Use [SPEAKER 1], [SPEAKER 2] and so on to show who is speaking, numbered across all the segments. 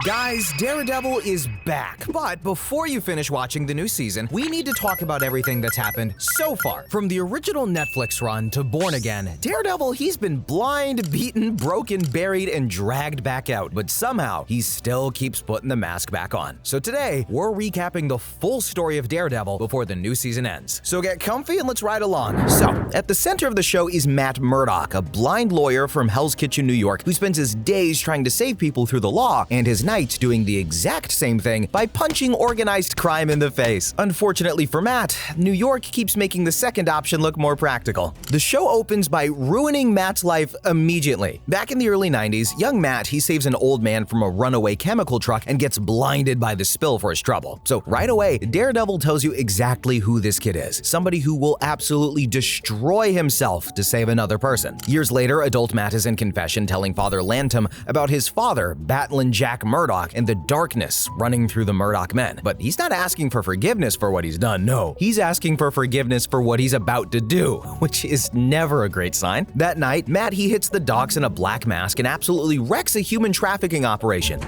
[SPEAKER 1] Guys, Daredevil is back. But before you finish watching the new season, we need to talk about everything that's happened so far. From the original Netflix run to Born Again, Daredevil, he's been blind, beaten, broken, buried, and dragged back out. But somehow, he still keeps putting the mask back on. So today, we're recapping the full story of Daredevil before the new season ends. So get comfy and let's ride along. So, at the center of the show is Matt Murdock, a blind lawyer from Hell's Kitchen, New York, who spends his days trying to save people through the law and his nights doing the exact same thing by punching organized crime in the face. Unfortunately for Matt, New York keeps making the second option look more practical. The show opens by ruining Matt's life immediately. Back in the early 90s, young Matt, he saves an old man from a runaway chemical truck and gets blinded by the spill for his trouble. So right away, Daredevil tells you exactly who this kid is. Somebody who will absolutely destroy himself to save another person. Years later, adult Matt is in confession telling Father Lantom about his father, Battling Jack Murdock, and the darkness running through the Murdock men. But he's not asking for forgiveness for what he's done, no. He's asking for forgiveness for what he's about to do, which is never a great sign. That night, Matt, he hits the docks in a black mask and absolutely wrecks a human trafficking operation.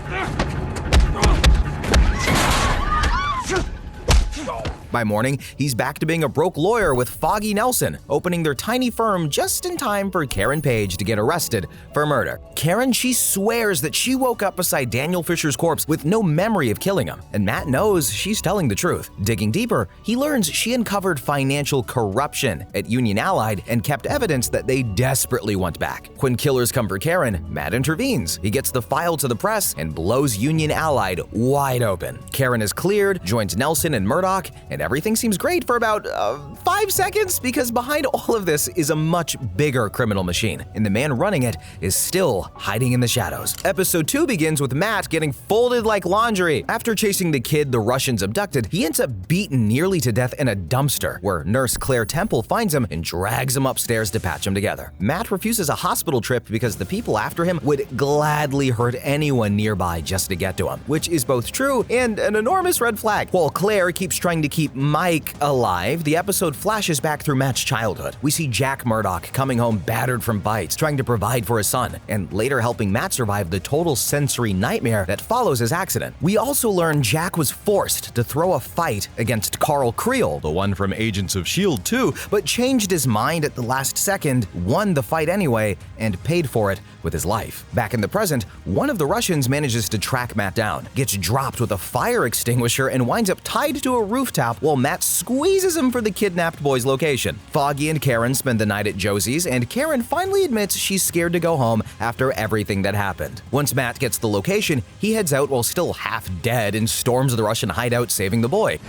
[SPEAKER 1] By morning, he's back to being a broke lawyer with Foggy Nelson, opening their tiny firm just in time for Karen Page to get arrested for murder. Karen, she swears that she woke up beside Daniel Fisher's corpse with no memory of killing him, and Matt knows she's telling the truth. Digging deeper, he learns she uncovered financial corruption at Union Allied and kept evidence that they desperately want back. When killers come for Karen, Matt intervenes. He gets the file to the press and blows Union Allied wide open. Karen is cleared, joins Nelson and Murdock, and everything seems great for about 5 seconds, because behind all of this is a much bigger criminal machine, and the man running it is still hiding in the shadows. Episode 2 begins with Matt getting folded like laundry. After chasing the kid the Russians abducted, he ends up beaten nearly to death in a dumpster, where nurse Claire Temple finds him and drags him upstairs to patch him together. Matt refuses a hospital trip because the people after him would gladly hurt anyone nearby just to get to him, which is both true and an enormous red flag. While Claire keeps trying to keep Mike alive, the episode flashes back through Matt's childhood. We see Jack Murdock coming home battered from bites, trying to provide for his son, and later helping Matt survive the total sensory nightmare that follows his accident. We also learn Jack was forced to throw a fight against Carl Creel, the one from Agents of S.H.I.E.L.D. 2, but changed his mind at the last second, won the fight anyway, and paid for it with his life. Back in the present, one of the Russians manages to track Matt down, gets dropped with a fire extinguisher, and winds up tied to a rooftop while Matt squeezes him for the kidnapped boy's location. Foggy and Karen spend the night at Josie's, and Karen finally admits she's scared to go home after everything that happened. Once Matt gets the location, he heads out while still half dead and storms the Russian hideout, saving the boy.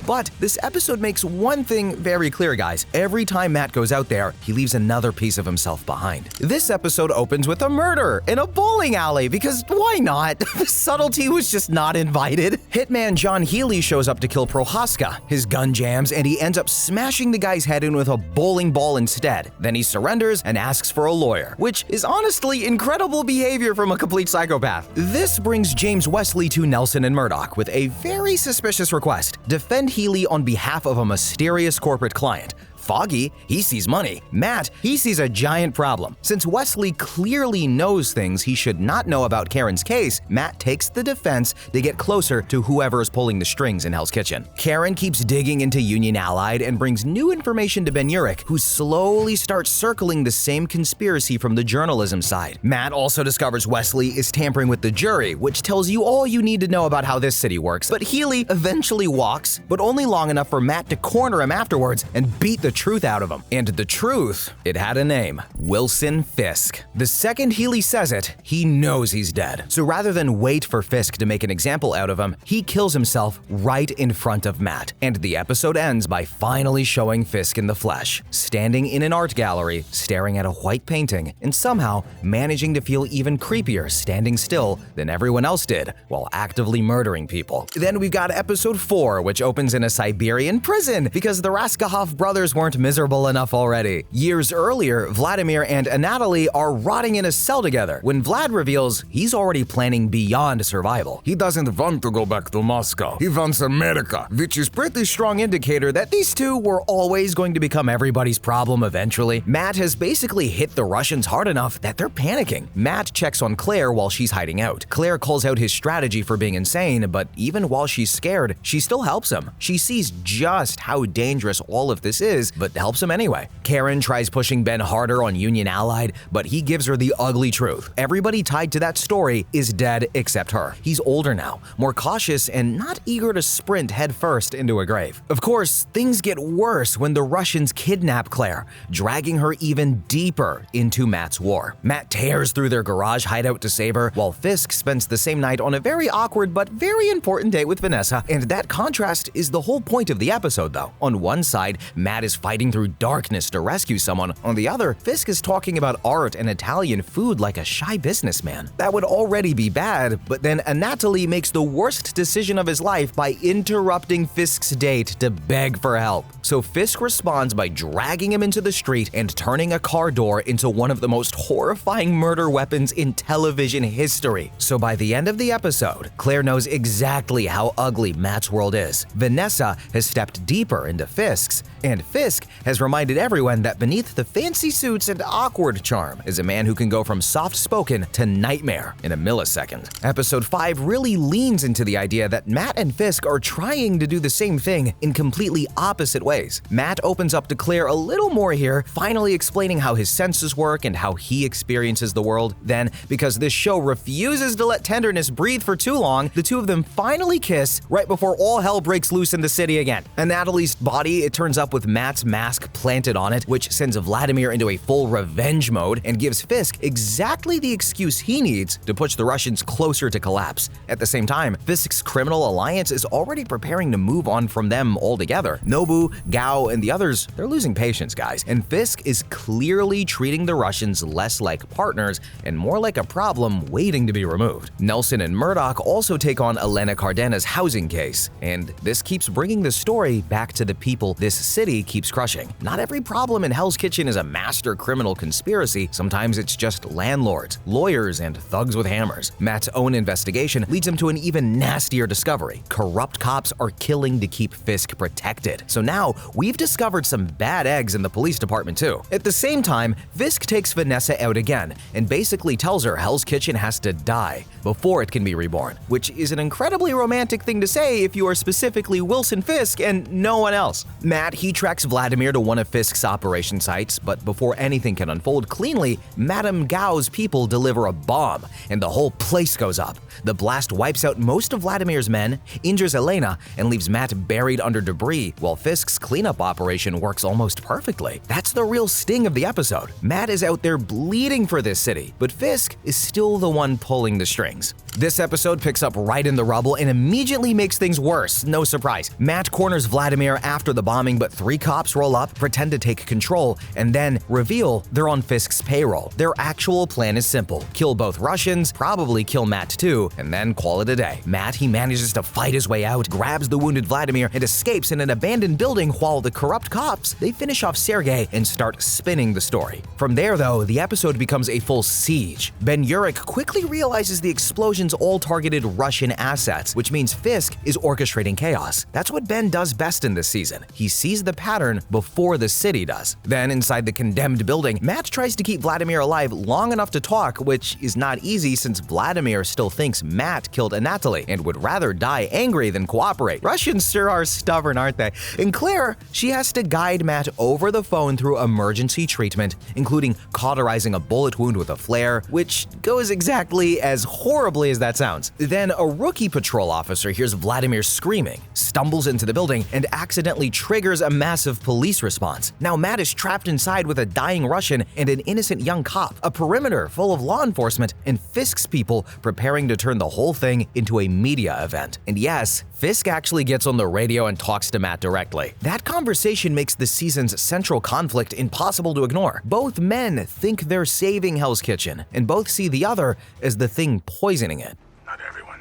[SPEAKER 1] But this episode makes one thing very clear, guys. Every time Matt goes out there, he leaves another piece of himself behind. This episode opens with a murder in a bowling alley, because why not? Subtlety was just not invited. Hitman John Healy shows up to kill Prohaska. His gun jams, and he ends up smashing the guy's head in with a bowling ball instead. Then he surrenders and asks for a lawyer, which is honestly incredible behavior from a complete psychopath. This brings James Wesley to Nelson and Murdock with a very suspicious request: defend Healy on behalf of a mysterious corporate client. Foggy, he sees money. Matt, he sees a giant problem. Since Wesley clearly knows things he should not know about Karen's case, Matt takes the defense to get closer to whoever is pulling the strings in Hell's Kitchen. Karen keeps digging into Union Allied and brings new information to Ben Urich, who slowly starts circling the same conspiracy from the journalism side. Matt also discovers Wesley is tampering with the jury, which tells you all you need to know about how this city works. But Healy eventually walks, but only long enough for Matt to corner him afterwards and beat the truth out of him. And the truth, it had a name: Wilson Fisk. The second Healy says it, he knows he's dead. So rather than wait for Fisk to make an example out of him, he kills himself right in front of Matt. And the episode ends by finally showing Fisk in the flesh, standing in an art gallery, staring at a white painting, and somehow managing to feel even creepier standing still than everyone else did while actively murdering people. Then we've got episode 4, which opens in a Siberian prison because the Raskahov brothers weren't miserable enough already. Years earlier, Vladimir and Anatoly are rotting in a cell together when Vlad reveals he's already planning beyond survival.
[SPEAKER 2] He doesn't want to go back to Moscow. He wants America, which is
[SPEAKER 1] Pretty strong indicator that these two were always going to become everybody's problem eventually. Matt has basically hit the Russians hard enough that they're panicking. Matt checks on Claire while she's hiding out. Claire calls out his strategy for being insane, but even while she's scared, she still helps him. She sees just how dangerous all of this is, but helps him anyway. Karen tries pushing Ben harder on Union Allied, but he gives her the ugly truth. Everybody tied to that story is dead except her. He's older now, more cautious, and not eager to sprint headfirst into a grave. Of course, things get worse when the Russians kidnap Claire, dragging her even deeper into Matt's war. Matt tears through their garage hideout to save her, while Fisk spends the same night on a very awkward but very important date with Vanessa, and that contrast is the whole point of the episode though. On one side, Matt is fighting through darkness to rescue someone. On the other, Fisk is talking about art and Italian food like a shy businessman. That would already be bad, but then Anatoly makes the worst decision of his life by interrupting Fisk's date to beg for help. So Fisk responds by dragging him into the street and turning a car door into one of the most horrifying murder weapons in television history. So by the end of the episode, Claire knows exactly how ugly Matt's world is. Vanessa has stepped deeper into Fisk's, and Fisk has reminded everyone that beneath the fancy suits and awkward charm is a man who can go from soft-spoken to nightmare in a millisecond. Episode 5 really leans into the idea that Matt and Fisk are trying to do the same thing in completely opposite ways. Matt opens up to Claire a little more here, finally explaining how his senses work and how he experiences the world. Then, because this show refuses to let tenderness breathe for too long, the two of them finally kiss right before all hell breaks loose in the city again. Anatoly's body, it turns up with Matt's mask planted on it, which sends Vladimir into a full revenge mode and gives Fisk exactly the excuse he needs to push the Russians closer to collapse. At the same time, Fisk's criminal alliance is already preparing to move on from them altogether. Nobu, Gao, and the others, they're losing patience, guys, and Fisk is clearly treating the Russians less like partners and more like a problem waiting to be removed. Nelson and Murdoch also take on Elena Cardena's housing case, and this keeps bringing the story back to the people this city keeps crushing. Not every problem in Hell's Kitchen is a master criminal conspiracy. Sometimes it's just landlords, lawyers, and thugs with hammers. Matt's own investigation leads him to an even nastier discovery. Corrupt cops are killing to keep Fisk protected. So now we've discovered some bad eggs in the police department too. At the same time, Fisk takes Vanessa out again and basically tells her Hell's Kitchen has to die before it can be reborn, which is an incredibly romantic thing to say if you are specifically Wilson Fisk and no one else. Matt, he tracks Vladimir to one of Fisk's operation sites, but before anything can unfold cleanly, Madame Gao's people deliver a bomb, and the whole place goes up. The blast wipes out most of Vladimir's men, injures Elena, and leaves Matt buried under debris, while Fisk's cleanup operation works almost perfectly. That's the real sting of the episode. Matt is out there bleeding for this city, but Fisk is still the one pulling the strings. This episode picks up right in the rubble and immediately makes things worse, no surprise. Matt corners Vladimir after the bombing, but 3 cops roll up, pretend to take control, and then reveal they're on Fisk's payroll. Their actual plan is simple: kill both Russians, probably kill Matt too, and then call it a day. Matt, he manages to fight his way out, grabs the wounded Vladimir, and escapes in an abandoned building while the corrupt cops, they finish off Sergei and start spinning the story. From there though, the episode becomes a full siege. Ben Urich quickly realizes the explosions all targeted Russian assets, which means Fisk is orchestrating chaos. That's what Ben does best in this season. He sees the pattern before the city does. Then inside the condemned building, Matt tries to keep Vladimir alive long enough to talk, which is not easy since Vladimir still thinks Matt killed Anatoly and would rather die angry than cooperate. Russians sure are stubborn, aren't they? And Claire, she has to guide Matt over the phone through emergency treatment, including cauterizing a bullet wound with a flare, which goes exactly as horribly as that sounds. Then a rookie patrol officer hears Vladimir screaming, stumbles into the building, and accidentally triggers a massive police response. Now Matt is trapped inside with a dying Russian and an innocent young cop, a perimeter full of law enforcement, and Fisk's people preparing to turn the whole thing into a media event. And yes, Fisk actually gets on the radio and talks to Matt directly. That conversation makes the season's central conflict impossible to ignore. Both men think they're saving Hell's Kitchen, and both see the other as the thing poisoning it.
[SPEAKER 2] Not everyone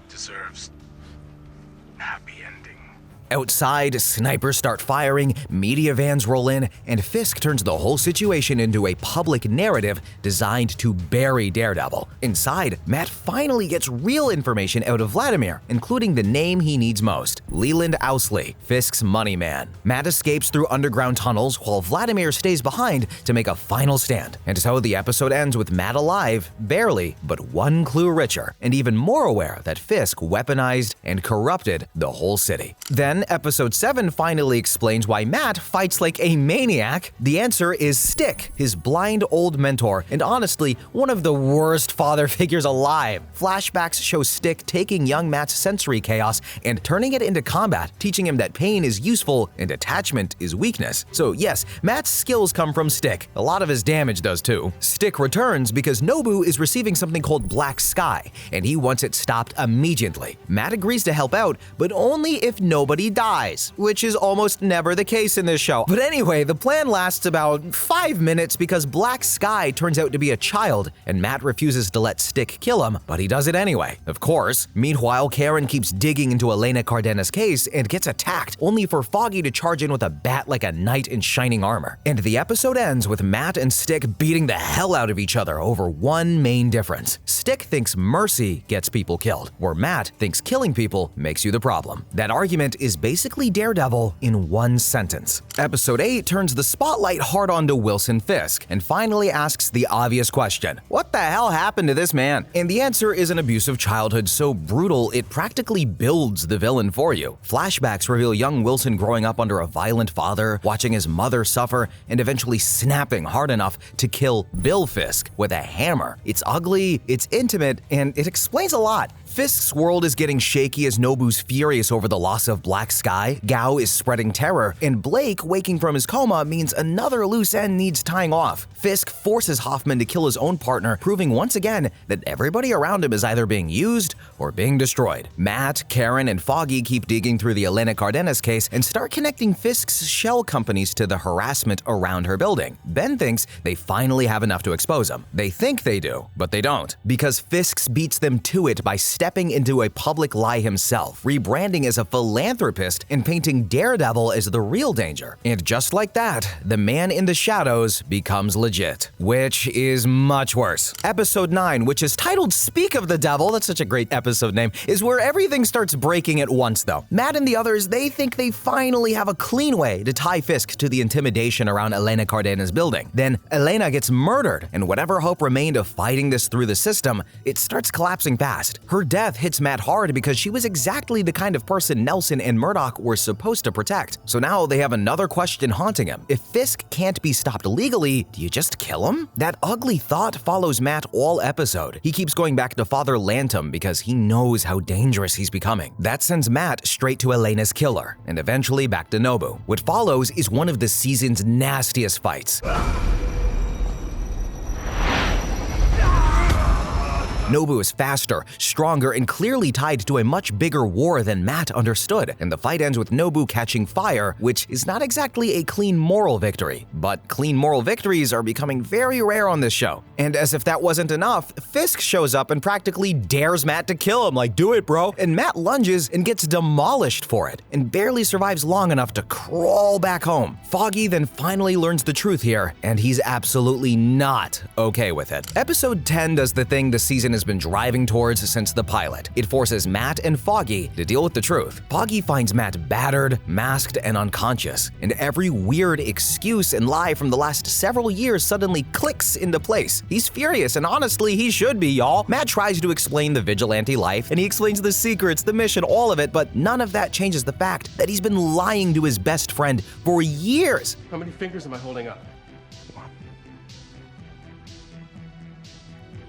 [SPEAKER 2] deserves a happy ending.
[SPEAKER 1] Outside, snipers start firing, media vans roll in, and Fisk turns the whole situation into a public narrative designed to bury Daredevil. Inside, Matt finally gets real information out of Vladimir, including the name he needs most, Leland Owsley, Fisk's money man. Matt escapes through underground tunnels while Vladimir stays behind to make a final stand. And so the episode ends with Matt alive, barely, but one clue richer, and even more aware that Fisk weaponized and corrupted the whole city. Then episode 7 finally explains why Matt fights like a maniac. The answer is Stick, his blind old mentor, and honestly, one of the worst father figures alive. Flashbacks show Stick taking young Matt's sensory chaos and turning it into combat, teaching him that pain is useful and attachment is weakness. So yes, Matt's skills come from Stick. A lot of his damage does too. Stick returns because Nobu is receiving something called Black Sky, and he wants it stopped immediately. Matt agrees to help out, but only if nobody dies, which is almost never the case in this show. But anyway, the plan lasts about 5 minutes because Black Sky turns out to be a child, and Matt refuses to let Stick kill him, but he does it anyway. Of course. Meanwhile, Karen keeps digging into Elena Cardena's case and gets attacked, only for Foggy to charge in with a bat like a knight in shining armor. And the episode ends with Matt and Stick beating the hell out of each other over one main difference. Stick thinks mercy gets people killed, where Matt thinks killing people makes you the problem. That argument is basically Daredevil in one sentence. Episode 8 turns the spotlight hard onto Wilson Fisk and finally asks the obvious question: what the hell happened to this man? And the answer is an abusive childhood so brutal it practically builds the villain for you. Flashbacks reveal young Wilson growing up under a violent father, watching his mother suffer, and eventually snapping hard enough to kill Bill Fisk with a hammer. It's ugly, it's intimate, and it explains a lot. Fisk's world is getting shaky as Nobu's furious over the loss of Black Sky, Gao is spreading terror, and Blake waking from his coma means another loose end needs tying off. Fisk forces Hoffman to kill his own partner, proving once again that everybody around him is either being used or being destroyed. Matt, Karen, and Foggy keep digging through the Elena Cardenas case and start connecting Fisk's shell companies to the harassment around her building. Ben thinks they finally have enough to expose him. They think they do, but they don't, because Fisk beats them to it by stepping into a public lie himself, rebranding as a philanthropist and painting Daredevil as the real danger. And just like that, the man in the shadows becomes legit, which is much worse. Episode 9, which is titled Speak of the Devil, that's such a great episode name, is where everything starts breaking at once though. Matt and the others, they think they finally have a clean way to tie Fisk to the intimidation around Elena Cardena's building. Then Elena gets murdered, and whatever hope remained of fighting this through the system, it starts collapsing fast. Her death hits Matt hard because she was exactly the kind of person Nelson and Murdoch were supposed to protect. So now they have another question haunting him. If Fisk can't be stopped legally, do you just kill him? That ugly thought follows Matt all episode. He keeps going back to Father Lantum because he knows how dangerous he's becoming. That sends Matt straight to Elena's killer, and eventually back to Nobu. What follows is one of the season's nastiest fights. Nobu is faster, stronger, and clearly tied to a much bigger war than Matt understood, and the fight ends with Nobu catching fire, which is not exactly a clean moral victory. But clean moral victories are becoming very rare on this show. And as if that wasn't enough, Fisk shows up and practically dares Matt to kill him, like, do it, bro. And Matt lunges and gets demolished for it, and barely survives long enough to crawl back home. Foggy then finally learns the truth here, and he's absolutely not okay with it. Episode 10 does the thing the season has been driving towards since the pilot. It forces Matt and Foggy to deal with the truth. Foggy finds Matt battered, masked, and unconscious, and every weird excuse and lie from the last several years suddenly clicks into place. He's furious, and honestly, he should be, y'all. Matt tries to explain the vigilante life, and he explains the secrets, the mission, all of it, but none of that changes the fact that he's been lying to his best friend for years.
[SPEAKER 3] How many fingers am I holding up?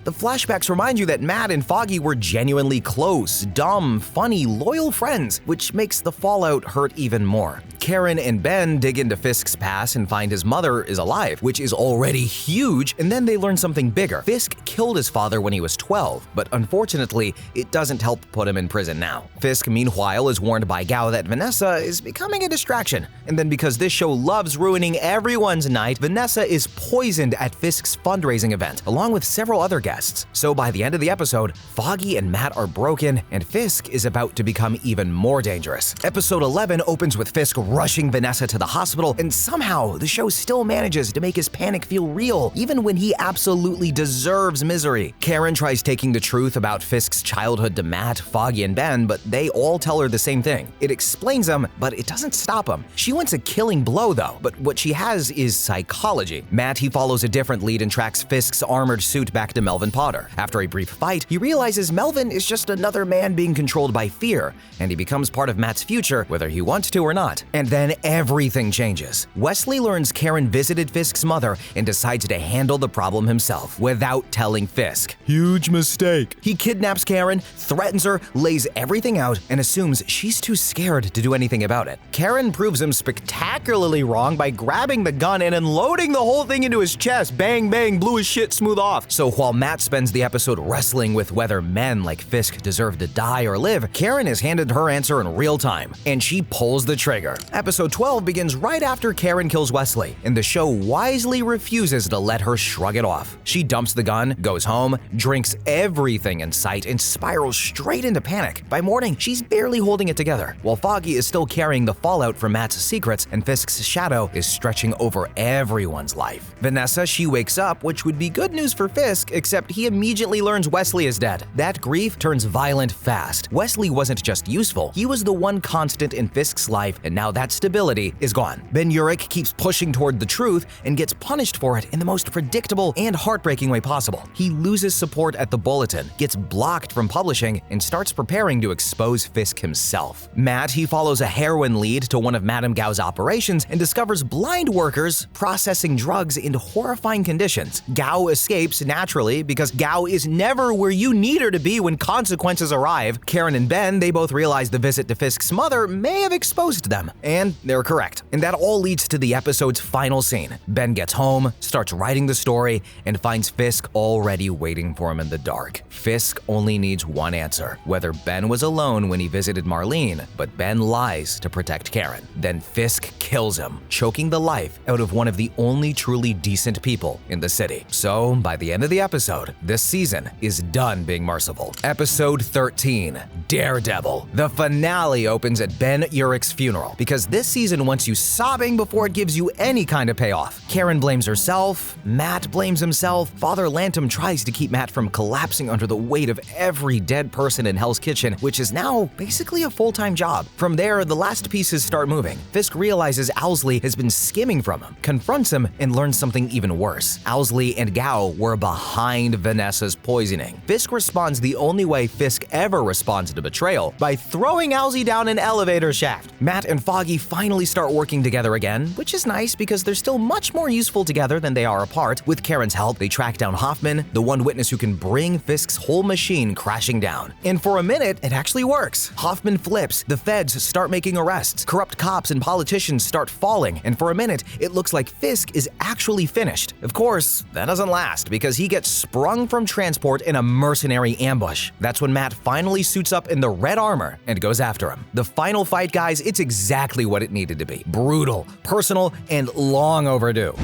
[SPEAKER 1] The flashbacks remind you that Matt and Foggy were genuinely close, dumb, funny, loyal friends, which makes the fallout hurt even more. Karen and Ben dig into Fisk's past and find his mother is alive, which is already huge, and then they learn something bigger. Fisk killed his father when he was 12, but unfortunately, it doesn't help put him in prison now. Fisk, meanwhile, is warned by Gao that Vanessa is becoming a distraction, and then because this show loves ruining everyone's night, Vanessa is poisoned at Fisk's fundraising event, along with several other guests. So by the end of the episode, Foggy and Matt are broken, and Fisk is about to become even more dangerous. Episode 11 opens with Fisk rushing Vanessa to the hospital, and somehow the show still manages to make his panic feel real, even when he absolutely deserves misery. Karen tries taking the truth about Fisk's childhood to Matt, Foggy, and Ben, but they all tell her the same thing. It explains them, but it doesn't stop them. She wants a killing blow though, but what she has is psychology. Matt, he follows a different lead and tracks Fisk's armored suit back to Melvin Potter. After a brief fight, he realizes Melvin is just another man being controlled by fear, and he becomes part of Matt's future whether he wants to or not. And then everything changes. Wesley learns Karen visited Fisk's mother and decides to handle the problem himself without telling Fisk. Huge mistake. He kidnaps Karen, threatens her, lays everything out, and assumes she's too scared to do anything about it. Karen proves him spectacularly wrong by grabbing the gun and unloading the whole thing into his chest. Bang, bang, blew his shit smooth off. So while Matt spends the episode wrestling with whether men like Fisk deserve to die or live, Karen is handed her answer in real time, and she pulls the trigger. Episode 12 begins right after Karen kills Wesley, and the show wisely refuses to let her shrug it off. She dumps the gun, goes home, drinks everything in sight, and spirals straight into panic. By morning, she's barely holding it together, while Foggy is still carrying the fallout from Matt's secrets, and Fisk's shadow is stretching over everyone's life. Vanessa, she wakes up, which would be good news for Fisk, except he immediately learns Wesley is dead. That grief turns violent fast. Wesley wasn't just useful, he was the one constant in Fisk's life, and now that stability is gone. Ben Urich keeps pushing toward the truth and gets punished for it in the most predictable and heartbreaking way possible. He loses support at the Bulletin, gets blocked from publishing, and starts preparing to expose Fisk himself. Matt, he follows a heroin lead to one of Madame Gao's operations and discovers blind workers processing drugs in horrifying conditions. Gao escapes naturally because Gao is never where you need her to be when consequences arrive. Karen and Ben, they both realize the visit to Fisk's mother may have exposed them, and they're correct. And that all leads to the episode's final scene. Ben gets home, starts writing the story, and finds Fisk already waiting for him in the dark. Fisk only needs one answer, whether Ben was alone when he visited Marlene, but Ben lies to protect Karen. Then Fisk kills him, choking the life out of one of the only truly decent people in the city. So, by the end of the episode, this season is done being merciful. Episode 13, Daredevil. The finale opens at Ben Urich's funeral, because this season wants you sobbing before it gives you any kind of payoff. Karen blames herself, Matt blames himself, Father Lantom tries to keep Matt from collapsing under the weight of every dead person in Hell's Kitchen, which is now basically a full-time job. From there, the last pieces start moving. Fisk realizes Owlsley has been skimming from him, confronts him, and learns something even worse. Owlsley and Gao were behind Vanessa's poisoning. Fisk responds the only way Fisk ever responds to betrayal, by throwing Owlsley down an elevator shaft. Matt and Foggy finally start working together again, which is nice because they're still much more useful together than they are apart. With Karen's help, they track down Hoffman, the one witness who can bring Fisk's whole machine crashing down. And for a minute, it actually works. Hoffman flips, the feds start making arrests, corrupt cops and politicians start falling, and for a minute, it looks like Fisk is actually finished. Of course, that doesn't last because he gets sprung from transport in a mercenary ambush. That's when Matt finally suits up in the red armor and goes after him. The final fight, guys, it's exactly what it needed to be. Brutal, personal, and long overdue.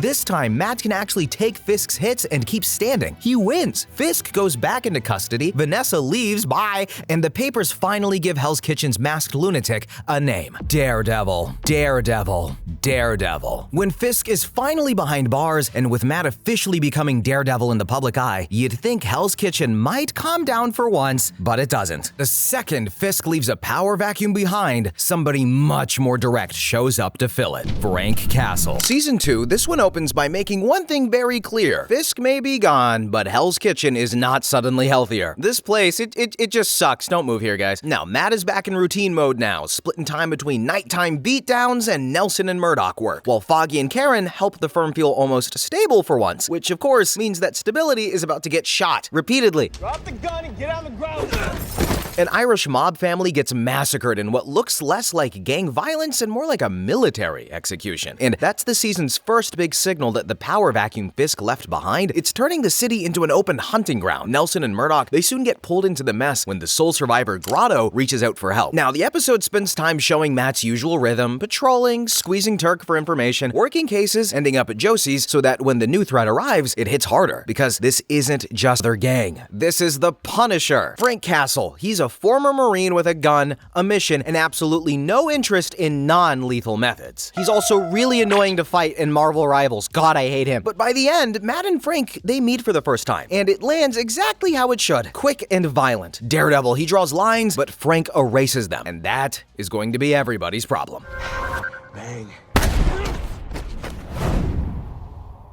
[SPEAKER 1] This time, Matt can actually take Fisk's hits and keep standing. He wins. Fisk goes back into custody, Vanessa leaves, bye, and the papers finally give Hell's Kitchen's masked lunatic a name. Daredevil. Daredevil. Daredevil. When Fisk is finally behind bars, and with Matt officially becoming Daredevil in the public eye, you'd think Hell's Kitchen might calm down for once, but it doesn't. The second Fisk leaves a power vacuum behind, somebody much more direct shows up to fill it. Frank Castle. Season 2, this one opens opens by making one thing very clear. Fisk may be gone, but Hell's Kitchen is not suddenly healthier. This place, it just sucks. Don't move here, guys. Now, Matt is back in routine mode now, splitting time between nighttime beatdowns and Nelson and Murdoch work, while Foggy and Karen help the firm feel almost stable for once, which of course means that stability is about to get shot repeatedly.
[SPEAKER 3] Drop the gun and get on the ground.
[SPEAKER 1] An Irish mob family gets massacred in what looks less like gang violence and more like a military execution. And that's the season's first big signal that the power vacuum Fisk left behind, it's turning the city into an open hunting ground. Nelson and Murdoch, they soon get pulled into the mess when the sole survivor Grotto reaches out for help. Now, the episode spends time showing Matt's usual rhythm, patrolling, squeezing Turk for information, working cases, ending up at Josie's so that when the new threat arrives, it hits harder. Because this isn't just their gang. This is the Punisher. Frank Castle, he's a former Marine with a gun, a mission, and absolutely no interest in non-lethal methods. He's also really annoying to fight in Marvel Rivals. God, I hate him. But by the end, Matt and Frank, they meet for the first time, and it lands exactly how it should. Quick and violent. Daredevil, he draws lines, but Frank erases them, and that is going to be everybody's problem.
[SPEAKER 3] Bang.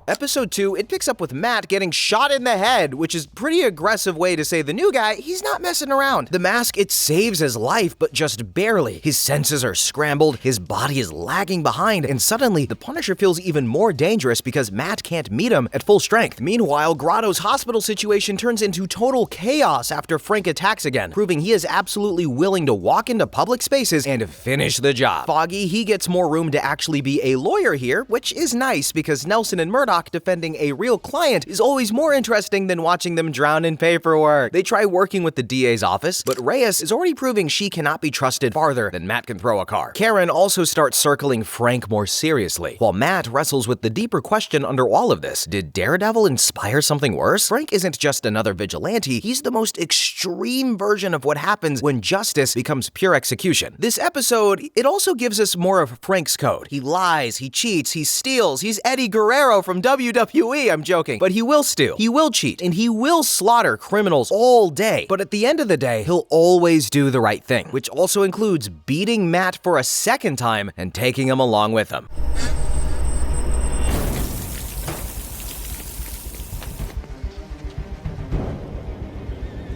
[SPEAKER 1] Episode 2, it picks up with Matt getting shot in the head, which is pretty aggressive way to say the new guy, he's not messing around. The mask, it saves his life, but just barely. His senses are scrambled, his body is lagging behind, and suddenly the Punisher feels even more dangerous because Matt can't meet him at full strength. Meanwhile, Grotto's hospital situation turns into total chaos after Frank attacks again, proving he is absolutely willing to walk into public spaces and finish the job. Foggy, he gets more room to actually be a lawyer here, which is nice because Nelson and Murdoch defending a real client is always more interesting than watching them drown in paperwork. They try working with the DA's office, but Reyes is already proving she cannot be trusted farther than Matt can throw a car. Karen also starts circling Frank more seriously, while Matt wrestles with the deeper question under all of this. Did Daredevil inspire something worse? Frank isn't just another vigilante, he's the most extreme version of what happens when justice becomes pure execution. This episode, it also gives us more of Frank's code. He lies, he cheats, he steals, he's Eddie Guerrero from WWE, I'm joking. But he will steal, he will cheat, and he will slaughter criminals all day. But at the end of the day, he'll always do the right thing, which also includes beating Matt for a second time and taking him along with him.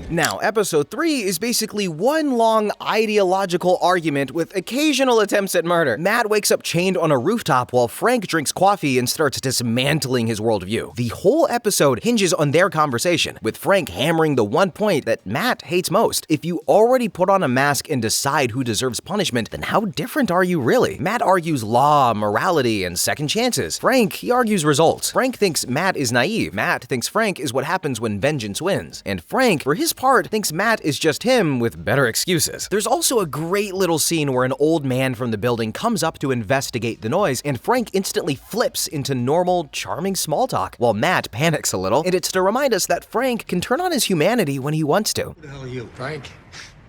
[SPEAKER 1] Now, episode 3 is basically one long ideological argument with occasional attempts at murder. Matt wakes up chained on a rooftop while Frank drinks coffee and starts dismantling his worldview. The whole episode hinges on their conversation, with Frank hammering the one point that Matt hates most. If you already put on a mask and decide who deserves punishment, then how different are you really? Matt argues law, morality, and second chances. Frank, he argues results. Frank thinks Matt is naive. Matt thinks Frank is what happens when vengeance wins. And Frank, for his part, thinks Matt is just him with better excuses. There's also a great little scene where an old man from the building comes up to investigate the noise, and Frank instantly flips into normal, charming small talk, while Matt panics a little, and it's to remind us that Frank can turn on his humanity when he wants to.
[SPEAKER 3] Who the hell are you?
[SPEAKER 4] Frank?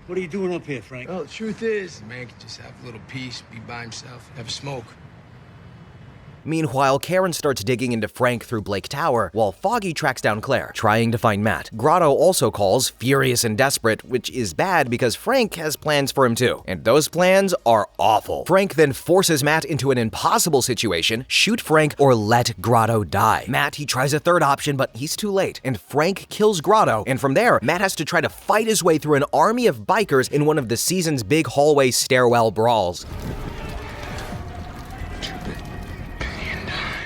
[SPEAKER 3] What are you doing up here, Frank?
[SPEAKER 4] Well, the truth is, the man could just have a little peace, be by himself, have a smoke.
[SPEAKER 1] Meanwhile, Karen starts digging into Frank through Blake Tower, while Foggy tracks down Claire, trying to find Matt. Grotto also calls, furious and desperate, which is bad because Frank has plans for him too. And those plans are awful. Frank then forces Matt into an impossible situation: shoot Frank or let Grotto die. Matt, he tries a third option, but he's too late, and Frank kills Grotto, and from there, Matt has to try to fight his way through an army of bikers in one of the season's big hallway stairwell brawls.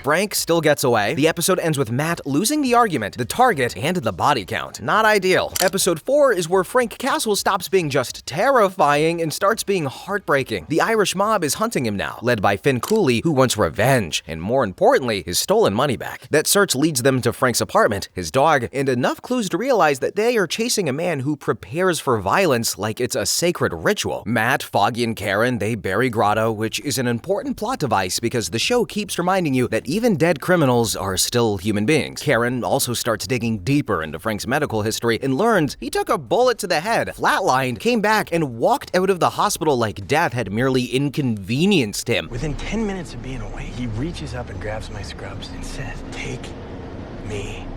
[SPEAKER 1] Frank still gets away. The episode ends with Matt losing the argument, the target, and the body count. Not ideal. Episode 4 is where Frank Castle stops being just terrifying and starts being heartbreaking. The Irish mob is hunting him now, led by Finn Cooley, who wants revenge, and more importantly, his stolen money back. That search leads them to Frank's apartment, his dog, and enough clues to realize that they are chasing a man who prepares for violence like it's a sacred ritual. Matt, Foggy, and Karen, they bury Grotto, which is an important plot device because the show keeps reminding you that even dead criminals are still human beings. Karen also starts digging deeper into Frank's medical history and learns he took a bullet to the head, flatlined, came back, and walked out of the hospital like death had merely inconvenienced him.
[SPEAKER 3] Within 10 minutes of being away, he reaches up and grabs my scrubs and says, "Take me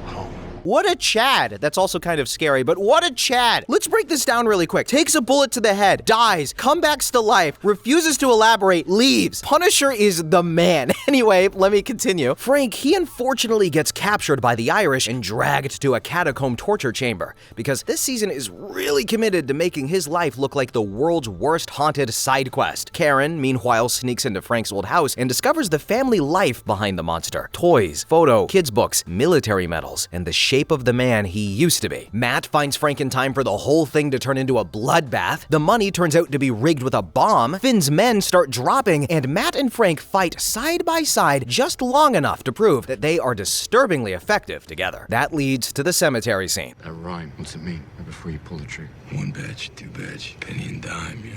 [SPEAKER 3] home."
[SPEAKER 1] What a Chad. That's also kind of scary, but what a Chad. Let's break this down really quick. Takes a bullet to the head, dies, comebacks to life, refuses to elaborate, leaves. Punisher is the man. Anyway, let me continue. Frank, he unfortunately gets captured by the Irish and dragged to a catacomb torture chamber because this season is really committed to making his life look like the world's worst haunted side quest. Karen, meanwhile, sneaks into Frank's old house and discovers the family life behind the monster. Toys, photo, kids' books, military medals, and the shape of the man he used to be. Matt finds Frank in time for the whole thing to turn into a bloodbath. The money turns out to be rigged with a bomb. Finn's men start dropping, and Matt and Frank fight side by side just long enough to prove that they are disturbingly effective together. That leads to the cemetery scene.
[SPEAKER 4] That rhyme, what's it mean? Right before you pull the trigger.
[SPEAKER 5] One batch, two batch, penny and dime, you know.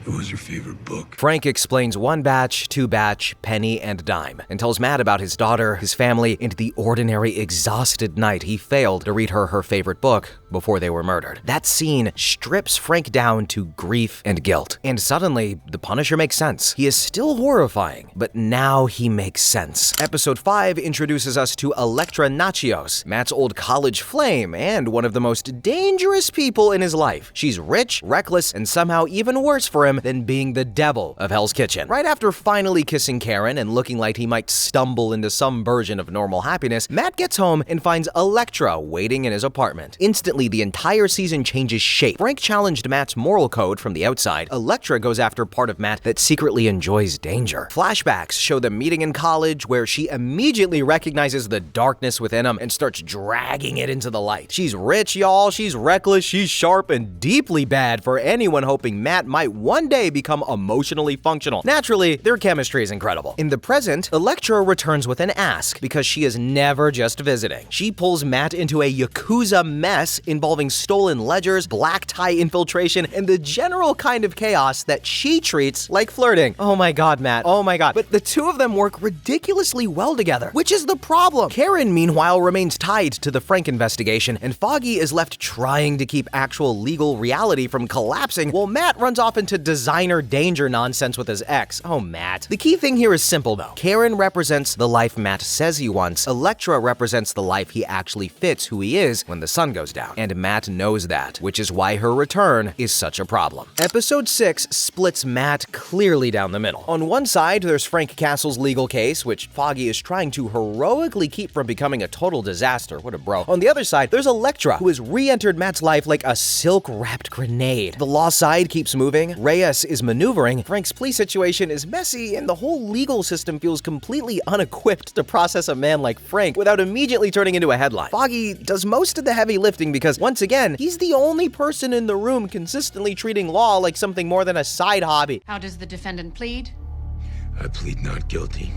[SPEAKER 5] It was her favorite book.
[SPEAKER 1] Frank explains one batch, two batch, penny, and dime, and tells Matt about his daughter, his family, and the ordinary, exhausted night he failed to read her favorite book before they were murdered. That scene strips Frank down to grief and guilt. And suddenly, the Punisher makes sense. He is still horrifying, but now he makes sense. Episode 5 introduces us to Elektra Nachios, Matt's old college flame, and one of the most dangerous people in his life. She's rich, reckless, and somehow even worse for him than being the devil of Hell's Kitchen. Right after finally kissing Karen and looking like he might stumble into some version of normal happiness, Matt gets home and finds Elektra waiting in his apartment. Instantly, the entire season changes shape. Frank challenged Matt's moral code from the outside. Elektra goes after part of Matt that secretly enjoys danger. Flashbacks show them meeting in college, where she immediately recognizes the darkness within him and starts dragging it into the light. She's rich, y'all. She's reckless. She's sharp and deeply bad for anyone hoping Matt might one day become emotionally functional. Naturally, their chemistry is incredible. In the present, Elektra returns with an ask because she is never just visiting. She pulls Matt into a Yakuza mess involving stolen ledgers, black tie infiltration, and the general kind of chaos that she treats like flirting. Oh my god, Matt. Oh my god. But the two of them work ridiculously well together, which is the problem. Karen, meanwhile, remains tied to the Frank investigation, and Foggy is left trying to keep actual legal reality from collapsing while Matt runs off into designer danger nonsense with his ex. Oh, Matt. The key thing here is simple, though. Karen represents the life Matt says he wants. Elektra represents the life he actually fits who he is when the sun goes down. And Matt knows that, which is why her return is such a problem. Episode 6 splits Matt clearly down the middle. On one side, there's Frank Castle's legal case, which Foggy is trying to heroically keep from becoming a total disaster. What a bro. On the other side, there's Elektra, who has re-entered Matt's life like a silk-wrapped grenade. The law side keeps moving. Reyes is maneuvering. Frank's plea situation is messy, and the whole legal system feels completely unequipped to process a man like Frank without immediately turning into a headline. Foggy does most of the heavy lifting because, once again, he's the only person in the room consistently treating law like something more than a side hobby.
[SPEAKER 6] How does the defendant plead?
[SPEAKER 5] I plead not guilty.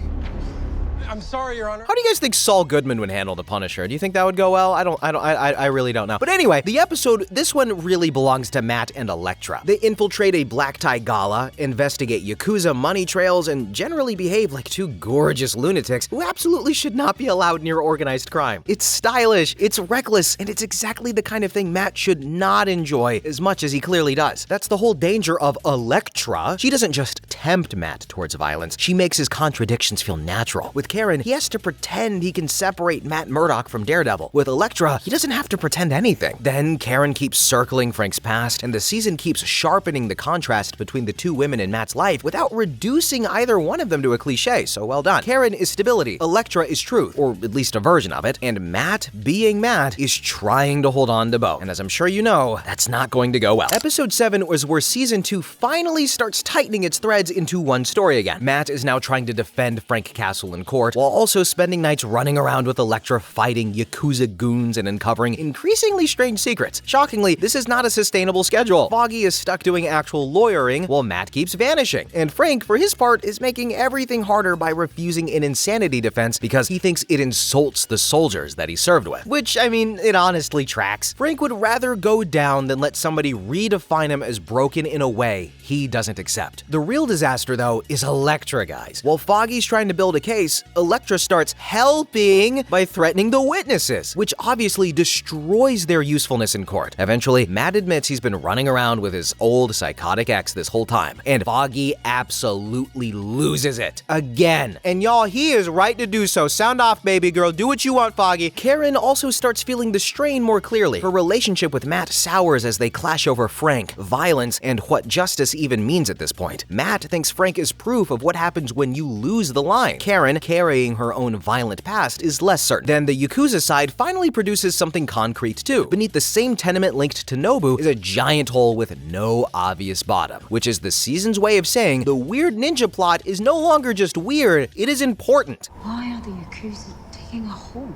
[SPEAKER 3] I'm sorry, Your Honor.
[SPEAKER 1] How do you guys think Saul Goodman would handle the Punisher? Do you think that would go well? I really don't know. But anyway, the episode, this one really belongs to Matt and Elektra. They infiltrate a black tie gala, investigate Yakuza money trails, and generally behave like two gorgeous lunatics who absolutely should not be allowed near organized crime. It's stylish, it's reckless, and it's exactly the kind of thing Matt should not enjoy as much as he clearly does. That's the whole danger of Elektra. She doesn't just tempt Matt towards violence, she makes his contradictions feel natural. With Karen, he has to pretend he can separate Matt Murdock from Daredevil. With Elektra, he doesn't have to pretend anything. Then Karen keeps circling Frank's past, and the season keeps sharpening the contrast between the two women in Matt's life without reducing either one of them to a cliche, so well done. Karen is stability, Elektra is truth, or at least a version of it, and Matt, being Matt, is trying to hold on to both. And as I'm sure you know, that's not going to go well. Episode 7 was where Season 2 finally starts tightening its threads into one story again. Matt is now trying to defend Frank Castle in court, while also spending nights running around with Elektra fighting Yakuza goons and uncovering increasingly strange secrets. Shockingly, this is not a sustainable schedule. Foggy is stuck doing actual lawyering while Matt keeps vanishing. And Frank, for his part, is making everything harder by refusing an insanity defense because he thinks it insults the soldiers that he served with. Which, I mean, it honestly tracks. Frank would rather go down than let somebody redefine him as broken in a way he doesn't accept. The real disaster, though, is Elektra, guys. While Foggy's trying to build a case, Elektra starts helping by threatening the witnesses, which obviously destroys their usefulness in court. Eventually, Matt admits he's been running around with his old psychotic ex this whole time, and Foggy absolutely loses it again. And y'all, he is right to do so. Sound off, baby girl. Do what you want, Foggy. Karen also starts feeling the strain more clearly. Her relationship with Matt sours as they clash over Frank, violence, and what justice even means at this point. Matt thinks Frank is proof of what happens when you lose the line. Karen, carrying her own violent past, is less certain. Then the Yakuza side finally produces something concrete too. Beneath the same tenement linked to Nobu is a giant hole with no obvious bottom, which is the season's way of saying the weird ninja plot is no longer just weird, it is important.
[SPEAKER 6] Why are the Yakuza digging a hole?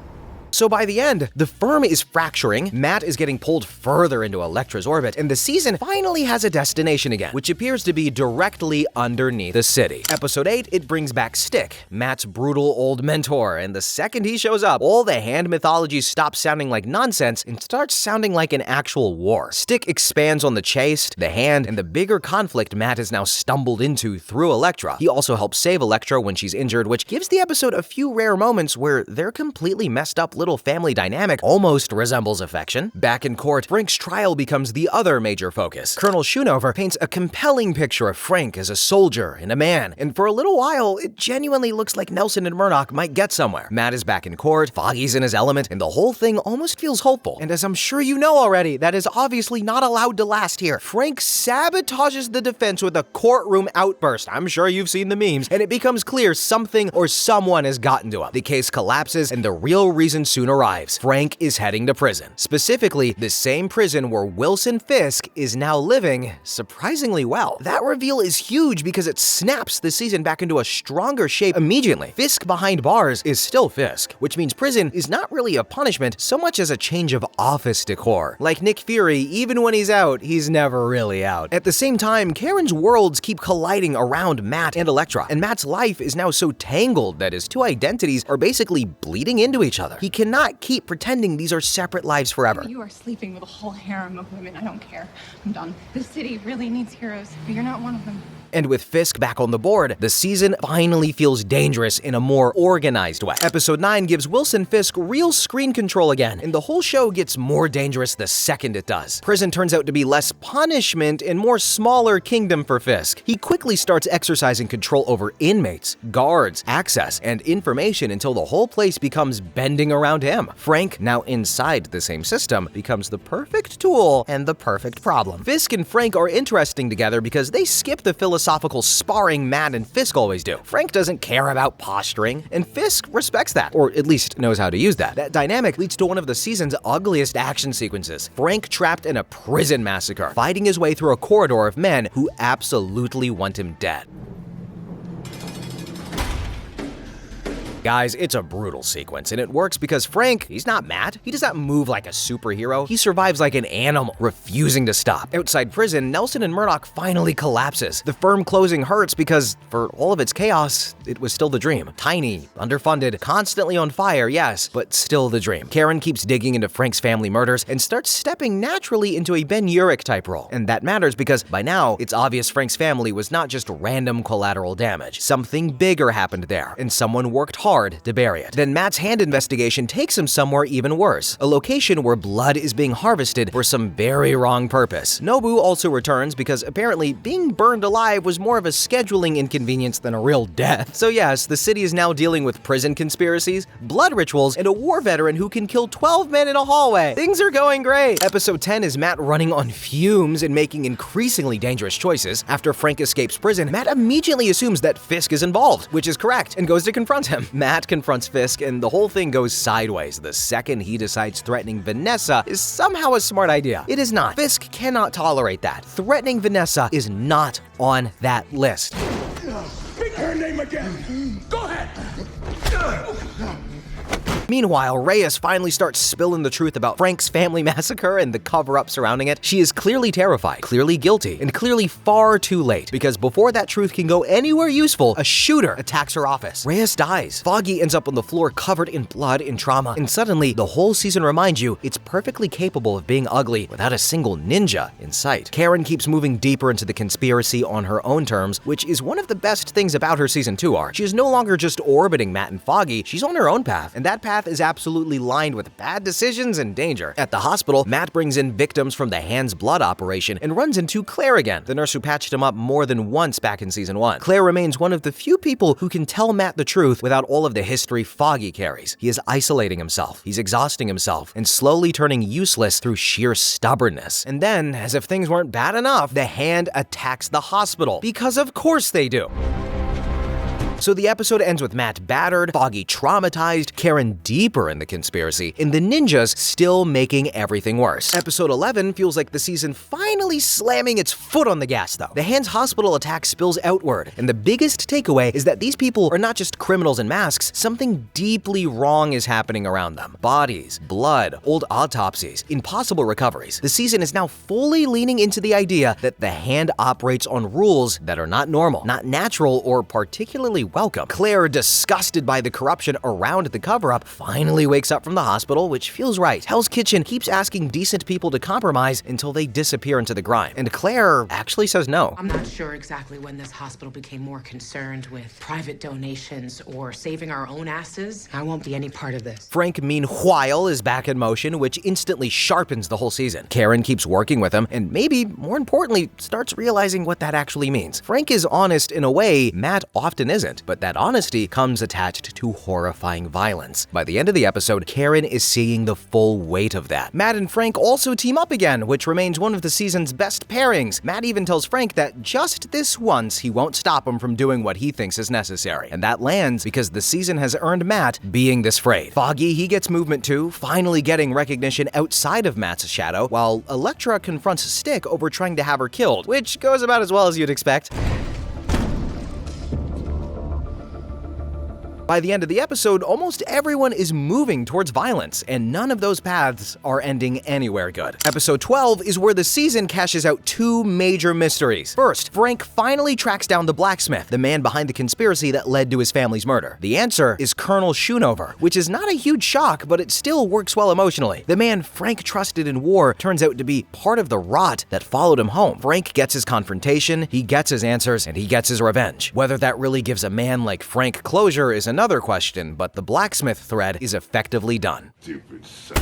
[SPEAKER 1] So by the end, the firm is fracturing, Matt is getting pulled further into Elektra's orbit, and the season finally has a destination again, which appears to be directly underneath the city. Episode 8, it brings back Stick, Matt's brutal old mentor, and the second he shows up, all the hand mythology stops sounding like nonsense and starts sounding like an actual war. Stick expands on the chase, the hand, and the bigger conflict Matt has now stumbled into through Elektra. He also helps save Elektra when she's injured, which gives the episode a few rare moments where their completely messed up little family dynamic almost resembles affection. Back in court, Frank's trial becomes the other major focus. Colonel Schoonover paints a compelling picture of Frank as a soldier and a man, and for a little while, it genuinely looks like Nelson and Murdoch might get somewhere. Matt is back in court, Foggy's in his element, and the whole thing almost feels hopeful. And as I'm sure you know already, that is obviously not allowed to last here. Frank sabotages the defense with a courtroom outburst. I'm sure you've seen the memes, and it becomes clear something or someone has gotten to him. The case collapses, and the real reason soon arrives. Frank is heading to prison. Specifically, the same prison where Wilson Fisk is now living surprisingly well. That reveal is huge because it snaps the season back into a stronger shape immediately. Fisk behind bars is still Fisk, which means prison is not really a punishment so much as a change of office decor. Like Nick Fury, even when he's out, he's never really out. At the same time, Karen's worlds keep colliding around Matt and Elektra, and Matt's life is now so tangled that his two identities are basically bleeding into each other. He cannot keep pretending these are separate lives forever.
[SPEAKER 7] You are sleeping with a whole harem of women. I don't care. I'm done. This city really needs heroes, but you're not one of them.
[SPEAKER 1] And with Fisk back on the board, the season finally feels dangerous in a more organized way. Episode 9 gives Wilson Fisk real screen control again, and the whole show gets more dangerous the second it does. Prison turns out to be less punishment and more smaller kingdom for Fisk. He quickly starts exercising control over inmates, guards, access, and information until the whole place becomes bending around him. Frank, now inside the same system, becomes the perfect tool and the perfect problem. Fisk and Frank are interesting together because they skip the philosophical sparring Matt and Fisk always do. Frank doesn't care about posturing, and Fisk respects that, or at least knows how to use that. That dynamic leads to one of the season's ugliest action sequences. Frank trapped in a prison massacre, fighting his way through a corridor of men who absolutely want him dead. Guys, it's a brutal sequence, and it works because Frank, he's not Matt. He does not move like a superhero. He survives like an animal, refusing to stop. Outside prison, Nelson and Murdoch finally collapses. The firm closing hurts because, for all of its chaos, it was still the dream. Tiny, underfunded, constantly on fire, yes, but still the dream. Karen keeps digging into Frank's family murders and starts stepping naturally into a Ben Urich type role. And that matters because, by now, it's obvious Frank's family was not just random collateral damage. Something bigger happened there, and someone worked hard to bury it. Then Matt's hand investigation takes him somewhere even worse, a location where blood is being harvested for some very wrong purpose. Nobu also returns because apparently being burned alive was more of a scheduling inconvenience than a real death. So yes, the city is now dealing with prison conspiracies, blood rituals, and a war veteran who can kill 12 men in a hallway. Things are going great. Episode 10 is Matt running on fumes and making increasingly dangerous choices. After Frank escapes prison, Matt immediately assumes that Fisk is involved, which is correct, and goes to confront him. Matt confronts Fisk, and the whole thing goes sideways the second he decides threatening Vanessa is somehow a smart idea. It is not. Fisk cannot tolerate that. Threatening Vanessa is not on that list.
[SPEAKER 5] Speak her name again. Go ahead.
[SPEAKER 1] Meanwhile, Reyes finally starts spilling the truth about Frank's family massacre and the cover-up surrounding it. She is clearly terrified, clearly guilty, and clearly far too late, because before that truth can go anywhere useful, a shooter attacks her office. Reyes dies. Foggy ends up on the floor covered in blood and trauma, and suddenly, the whole season reminds you it's perfectly capable of being ugly without a single ninja in sight. Karen keeps moving deeper into the conspiracy on her own terms, which is one of the best things about her Season 2 arc. She is no longer just orbiting Matt and Foggy, she's on her own path, and that path is absolutely lined with bad decisions and danger. At the hospital, Matt brings in victims from the Hand's Blood operation and runs into Claire again, the nurse who patched him up more than once back in Season 1. Claire remains one of the few people who can tell Matt the truth without all of the history Foggy carries. He is isolating himself, he's exhausting himself, and slowly turning useless through sheer stubbornness. And then, as if things weren't bad enough, the Hand attacks the hospital. Because of course they do. So the episode ends with Matt battered, Foggy traumatized, Karen deeper in the conspiracy, and the ninjas still making everything worse. Episode 11 feels like the season finally slamming its foot on the gas though. The Hand's hospital attack spills outward, and the biggest takeaway is that these people are not just criminals in masks, something deeply wrong is happening around them. Bodies, blood, old autopsies, impossible recoveries. The season is now fully leaning into the idea that the Hand operates on rules that are not normal, not natural, or particularly welcome. Claire, disgusted by the corruption around the cover-up, finally wakes up from the hospital, which feels right. Hell's Kitchen keeps asking decent people to compromise until they disappear into the grime. And Claire actually says no.
[SPEAKER 8] I'm not sure exactly when this hospital became more concerned with private donations or saving our own asses. I won't be any part of this.
[SPEAKER 1] Frank, meanwhile, is back in motion, which instantly sharpens the whole season. Karen keeps working with him, and maybe, more importantly, starts realizing what that actually means. Frank is honest in a way Matt often isn't, but that honesty comes attached to horrifying violence. By the end of the episode, Karen is seeing the full weight of that. Matt and Frank also team up again, which remains one of the season's best pairings. Matt even tells Frank that just this once, he won't stop him from doing what he thinks is necessary. And that lands because the season has earned Matt being this frayed. Foggy, he gets movement too, finally getting recognition outside of Matt's shadow, while Elektra confronts Stick over trying to have her killed, which goes about as well as you'd expect. By the end of the episode, almost everyone is moving towards violence, and none of those paths are ending anywhere good. Episode 12 is where the season cashes out two major mysteries. First, Frank finally tracks down the blacksmith, the man behind the conspiracy that led to his family's murder. The answer is Colonel Schoonover, which is not a huge shock, but it still works well emotionally. The man Frank trusted in war turns out to be part of the rot that followed him home. Frank gets his confrontation, he gets his answers, and he gets his revenge. Whether that really gives a man like Frank closure is another question, but the blacksmith thread is effectively done.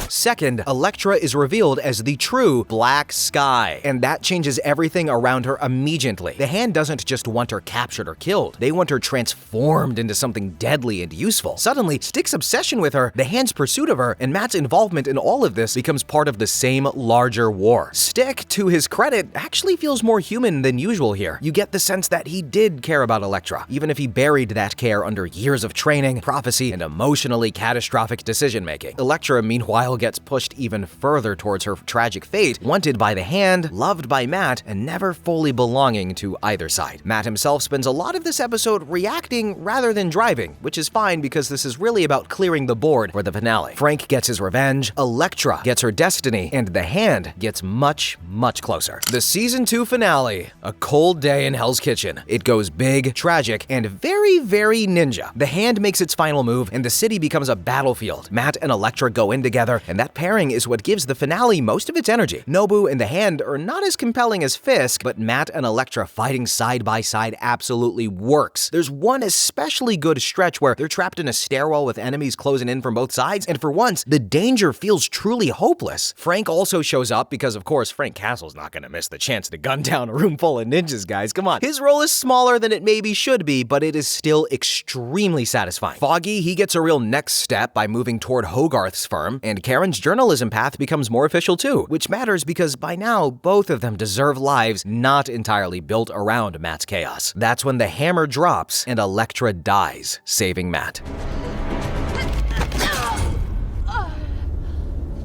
[SPEAKER 1] Second, Elektra is revealed as the true Black Sky, and that changes everything around her immediately. The Hand doesn't just want her captured or killed, they want her transformed into something deadly and useful. Suddenly, Stick's obsession with her, the Hand's pursuit of her, and Matt's involvement in all of this becomes part of the same larger war. Stick, to his credit, actually feels more human than usual here. You get the sense that he did care about Elektra, even if he buried that care under years of training, prophecy, and emotionally catastrophic decision-making. Elektra, meanwhile, gets pushed even further towards her tragic fate, wanted by the Hand, loved by Matt, and never fully belonging to either side. Matt himself spends a lot of this episode reacting rather than driving, which is fine because this is really about clearing the board for the finale. Frank gets his revenge, Elektra gets her destiny, and the Hand gets much, much closer. The Season 2 finale, a cold day in Hell's Kitchen. It goes big, tragic, and very, very ninja. The Hand makes its final move, and the city becomes a battlefield. Matt and Elektra go in together, and that pairing is what gives the finale most of its energy. Nobu and the Hand are not as compelling as Fisk, but Matt and Elektra fighting side by side absolutely works. There's one especially good stretch where they're trapped in a stairwell with enemies closing in from both sides, and for once, the danger feels truly hopeless. Frank also shows up because, of course, Frank Castle's not gonna miss the chance to gun down a room full of ninjas, guys. Come on. His role is smaller than it maybe should be, but it is still extremely satisfying. Foggy, he gets a real next step by moving toward Hogarth's firm, and Karen's journalism path becomes more official too, which matters because by now, both of them deserve lives not entirely built around Matt's chaos. That's when the hammer drops and Elektra dies, saving Matt.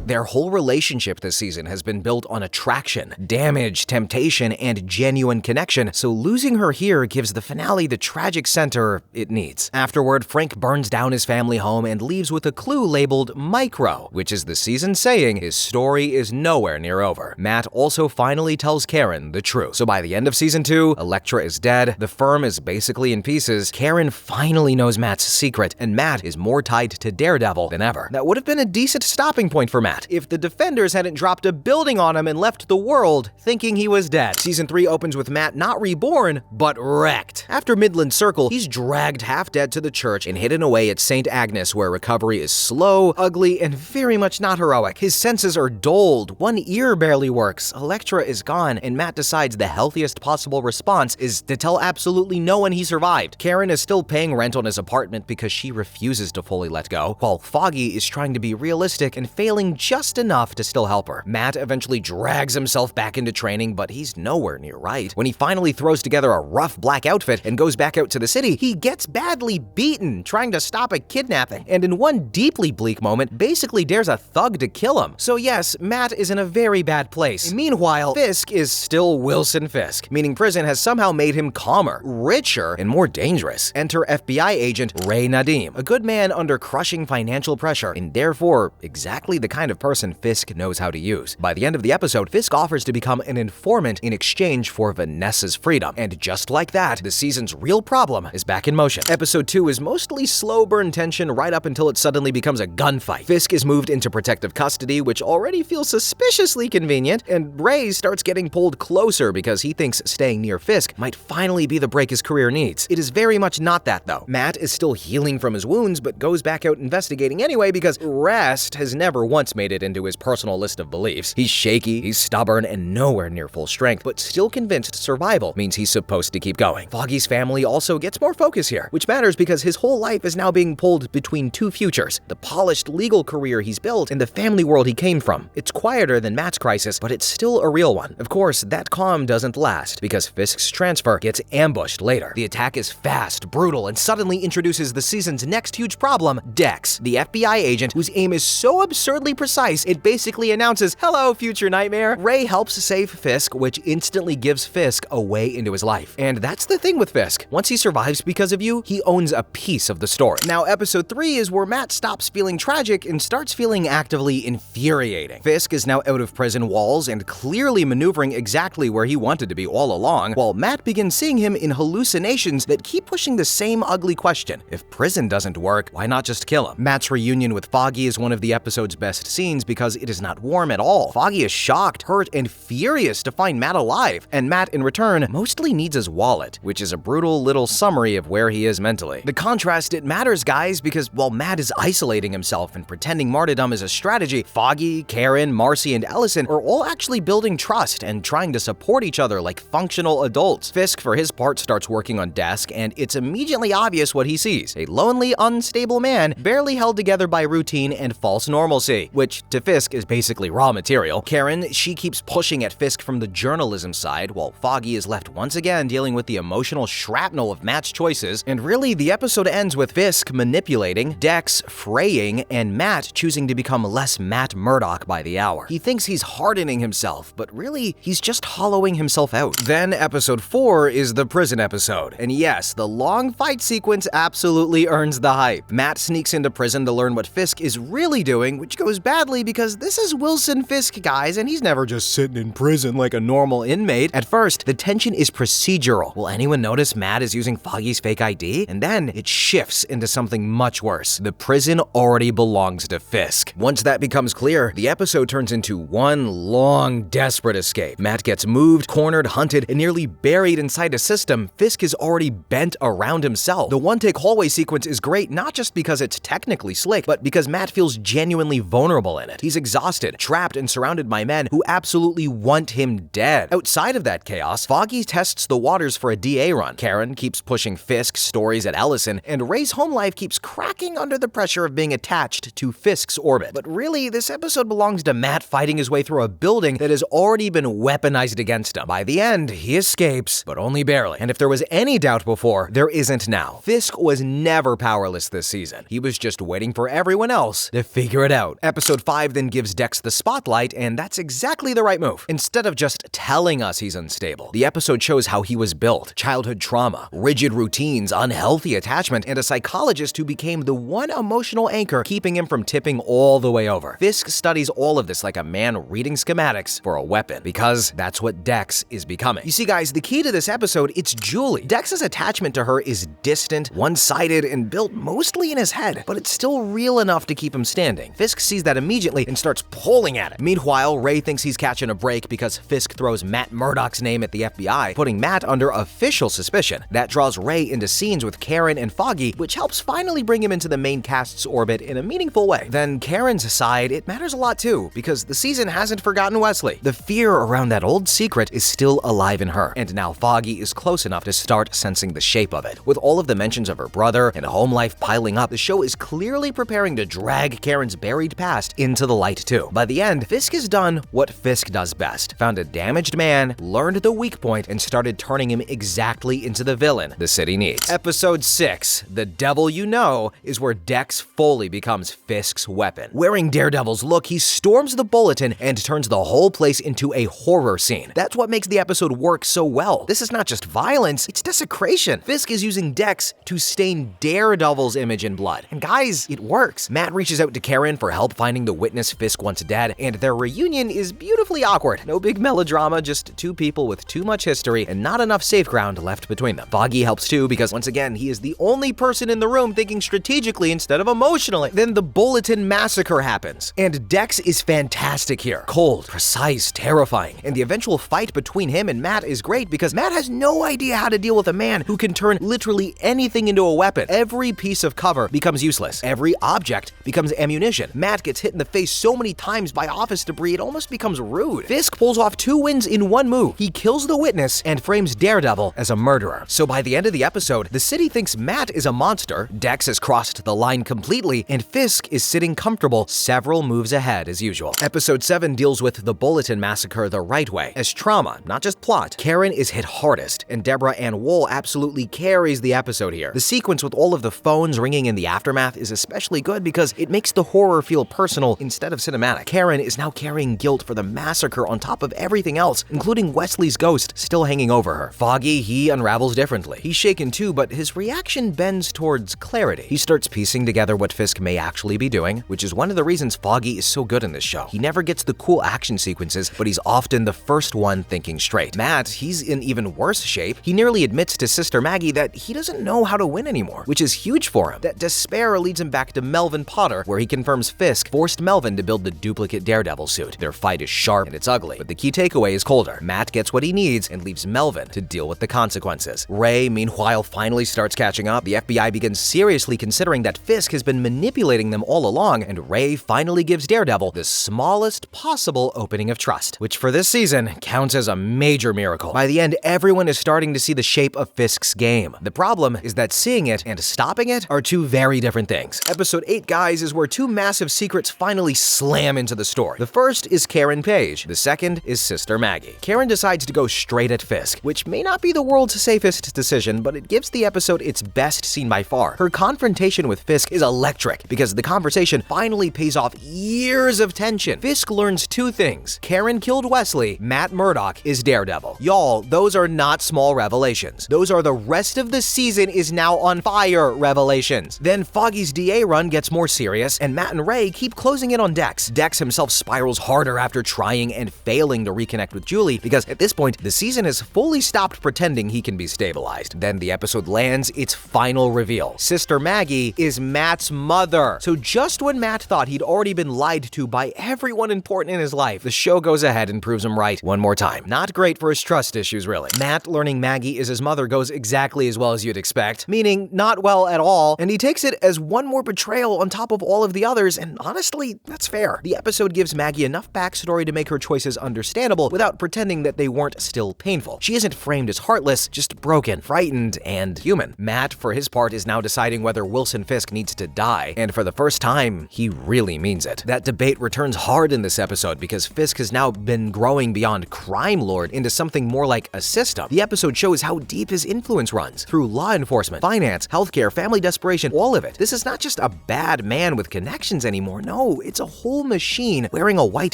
[SPEAKER 1] Their whole relationship this season has been built on attraction, damage, temptation, and genuine connection, so losing her here gives the finale the tragic center it needs. Afterward, Frank burns down his family home and leaves with a clue labeled Micro, which is the season saying his story is nowhere near over. Matt also finally tells Karen the truth. So by the end of season 2, Elektra is dead, the firm is basically in pieces, Karen finally knows Matt's secret, and Matt is more tied to Daredevil than ever. That would have been a decent stopping point for Matt if the Defenders hadn't dropped a building on him and left the world thinking he was dead. Season 3 opens with Matt not reborn, but wrecked. After Midland Circle, he's dragged half dead to the church and hidden away at St. Agnes, where recovery is slow, ugly, and very much not heroic. His senses are dulled, one ear barely works, Elektra is gone, and Matt decides the healthiest possible response is to tell absolutely no one he survived. Karen is still paying rent on his apartment because she refuses to fully let go, while Foggy is trying to be realistic and failing just enough to still help her. Matt eventually drags himself back into training, but he's nowhere near right. When he finally throws together a rough black outfit and goes back out to the city, he gets badly beaten trying to stop a kidnapping, and in one deeply bleak moment, basically dares a thug to kill him. So yes, Matt is in a very bad place. Meanwhile, Fisk is still Wilson Fisk, meaning prison has somehow made him calmer, richer, and more dangerous. Enter FBI agent Ray Nadim, a good man under crushing financial pressure, and therefore exactly the kind of person Fisk knows how to use. By the end of the episode, Fisk offers to become an informant in exchange for Vanessa's freedom, and just like that, the season's real problem is back in motion. Episode 2 is mostly slow burn tension right up until it suddenly becomes a gunfight. Fisk is moved into protective custody, which already feels suspiciously convenient, and Ray starts getting pulled closer because he thinks staying near Fisk might finally be the break his career needs. It is very much not that though. Matt is still healing from his wounds, but goes back out investigating anyway because rest has never once made it into his personal list of beliefs. He's shaky, he's stubborn, and nowhere near full strength, but still convinced survival means he's supposed to keep going. Foggy's family also gets more focus here, which matters because his whole life is now being pulled between two futures: the polished legal career he's built and the family world he came from. It's quieter than Matt's crisis, but it's still a real one. Of course, that calm doesn't last because Fisk's transfer gets ambushed later. The attack is fast, brutal, and suddenly introduces the season's next huge problem, Dex, the FBI agent whose aim is so absurdly precise it basically announces, "Hello, future nightmare." Ray helps save Fisk, which instantly gives Fisk a way into his life. And that's the thing with Fisk. Once he survives because of you, he owns a piece of the story. Now, episode 3 is where Matt stops feeling tragic and starts feeling actively infuriating. Fisk is now out of prison walls and clearly maneuvering exactly where he wanted to be all along, while Matt begins seeing him in hallucinations that keep pushing the same ugly question: if prison doesn't work, why not just kill him? Matt's reunion with Foggy is one of the episode's best scenes because it is not warm at all. Foggy is shocked, hurt, and furious to find Matt alive, and Matt, in return, mostly needs his wallet, which is a brutal little summary of where he is mentally. The contrast, it matters, guys, because while Matt is isolating himself and pretending martyrdom is a strategy, Foggy, Karen, Marcy, and Ellison are all actually building trust and trying to support each other like functional adults. Fisk, for his part, starts working on desk, and it's immediately obvious what he sees: a lonely, unstable man barely held together by routine and false normalcy, which to Fisk is basically raw material. Karen, she keeps pushing at Fisk from the journalism side, while Foggy is left once again dealing with the emotional shrapnel of Matt's choices, and really the episode ends with Fisk manipulating, Dex fraying, and Matt choosing to become less Matt Murdock by the hour. He thinks he's hardening himself, but really, he's just hollowing himself out. Then episode 4 is the prison episode, and yes, the long fight sequence absolutely earns the hype. Matt sneaks into prison to learn what Fisk is really doing, which goes badly because this is Wilson Fisk, guys, and he's never just sitting in prison like a normal inmate. At first, the tension is procedural. Will anyone notice Matt is using Foggy's fake ID? And then it shifts into something much worse. The prison already belongs to Fisk. Once that becomes clear, the episode turns into one long, desperate escape. Matt gets moved, cornered, hunted, and nearly buried inside a system Fisk is already bent around himself. The one-take hallway sequence is great not just because it's technically slick, but because Matt feels genuinely vulnerable in it. He's exhausted, trapped, and surrounded by men who absolutely want him dead. Outside of that chaos, Foggy tests the waters for a DA run. Karen keeps pushing Fisk's stories at Ellison, and Ray's home life keeps cracking under the pressure of being attached to Fisk's orbit. But really, this episode belongs to Matt fighting his way through a building that has already been weaponized against him. By the end, he escapes, but only barely. And if there was any doubt before, there isn't now. Fisk was never powerless this season. He was just waiting for everyone else to figure it out. Episode Episode 5 then gives Dex the spotlight, and that's exactly the right move. Instead of just telling us he's unstable, the episode shows how he was built: childhood trauma, rigid routines, unhealthy attachment, and a psychologist who became the one emotional anchor keeping him from tipping all the way over. Fisk studies all of this like a man reading schematics for a weapon, because that's what Dex is becoming. You see, guys, the key to this episode, it's Julie. Dex's attachment to her is distant, one-sided, and built mostly in his head, but it's still real enough to keep him standing. Fisk sees that immediately and starts pulling at it. Meanwhile, Ray thinks he's catching a break because Fisk throws Matt Murdock's name at the FBI, putting Matt under official suspicion. That draws Ray into scenes with Karen and Foggy, which helps finally bring him into the main cast's orbit in a meaningful way. Then Karen's side, it matters a lot too, because the season hasn't forgotten Wesley. The fear around that old secret is still alive in her, and now Foggy is close enough to start sensing the shape of it. With all of the mentions of her brother and home life piling up, the show is clearly preparing to drag Karen's buried past into the light too. By the end, Fisk has done what Fisk does best: found a damaged man, learned the weak point, and started turning him exactly into the villain the city needs. Episode 6, The Devil You Know, is where Dex fully becomes Fisk's weapon. Wearing Daredevil's look, he storms the bulletin and turns the whole place into a horror scene. That's what makes the episode work so well. This is not just violence, it's desecration. Fisk is using Dex to stain Daredevil's image in blood. And guys, it works. Matt reaches out to Karen for help finding the witness Fisk wants dead, and their reunion is beautifully awkward. No big melodrama, just two people with too much history and not enough safe ground left between them. Foggy helps too, because once again, he is the only person in the room thinking strategically instead of emotionally. Then the Bulletin massacre happens, and Dex is fantastic here. Cold, precise, terrifying, and the eventual fight between him and Matt is great because Matt has no idea how to deal with a man who can turn literally anything into a weapon. Every piece of cover becomes useless. Every object becomes ammunition. Matt gets hit in the face so many times by office debris it almost becomes rude. Fisk pulls off 2 wins in one move. He kills the witness and frames Daredevil as a murderer. So by the end of the episode, the city thinks Matt is a monster, Dex has crossed the line completely, and Fisk is sitting comfortable several moves ahead as usual. Episode 7 deals with the Bulletin massacre the right way, as trauma, not just plot. Karen is hit hardest, and Deborah Ann Wool absolutely carries the episode here. The sequence with all of the phones ringing in the aftermath is especially good because it makes the horror feel personal instead of cinematic. Karen is now carrying guilt for the massacre on top of everything else, including Wesley's ghost still hanging over her. Foggy, he unravels differently. He's shaken too, but his reaction bends towards clarity. He starts piecing together what Fisk may actually be doing, which is one of the reasons Foggy is so good in this show. He never gets the cool action sequences, but he's often the first one thinking straight. Matt, he's in even worse shape. He nearly admits to Sister Maggie that he doesn't know how to win anymore, which is huge for him. That despair leads him back to Melvin Potter, where he confirms Fisk forced Melvin to build the duplicate Daredevil suit. Their fight is sharp and it's ugly, but the key takeaway is colder. Matt gets what he needs and leaves Melvin to deal with the consequences. Ray, meanwhile, finally starts catching up. The FBI begins seriously considering that Fisk has been manipulating them all along, and Ray finally gives Daredevil the smallest possible opening of trust, which for this season counts as a major miracle. By the end, everyone is starting to see the shape of Fisk's game. The problem is that seeing it and stopping it are two very different things. Episode 8, guys, is where 2 massive secrets finally slam into the story. The first is Karen Page. The second is Sister Maggie. Karen decides to go straight at Fisk, which may not be the world's safest decision, but it gives the episode its best scene by far. Her confrontation with Fisk is electric because the conversation finally pays off years of tension. Fisk learns 2 things. Karen killed Wesley, Matt Murdock is Daredevil. Y'all, those are not small revelations. Those are the rest of the season is now on fire revelations. Then Foggy's DA run gets more serious, and Matt and Ray keep closing in on Dex. Dex himself spirals harder after trying and failing to reconnect with Julie, because at this point, the season has fully stopped pretending he can be stabilized. Then the episode lands its final reveal. Sister Maggie is Matt's mother. So just when Matt thought he'd already been lied to by everyone important in his life, the show goes ahead and proves him right one more time. Not great for his trust issues, really. Matt learning Maggie is his mother goes exactly as well as you'd expect, meaning not well at all, and he takes it as one more betrayal on top of all of the others, and honestly, that's fair. The episode gives Maggie enough backstory to make her choices understandable without pretending that they weren't still painful. She isn't framed as heartless, just broken, frightened, and human. Matt, for his part, is now deciding whether Wilson Fisk needs to die, and for the first time, he really means it. That debate returns hard in this episode because Fisk has now been growing beyond crime lord into something more like a system. The episode shows how deep his influence runs through law enforcement, finance, healthcare, family desperation, all of it. This is not just a bad man with connections anymore. No, no, it's a whole machine wearing a white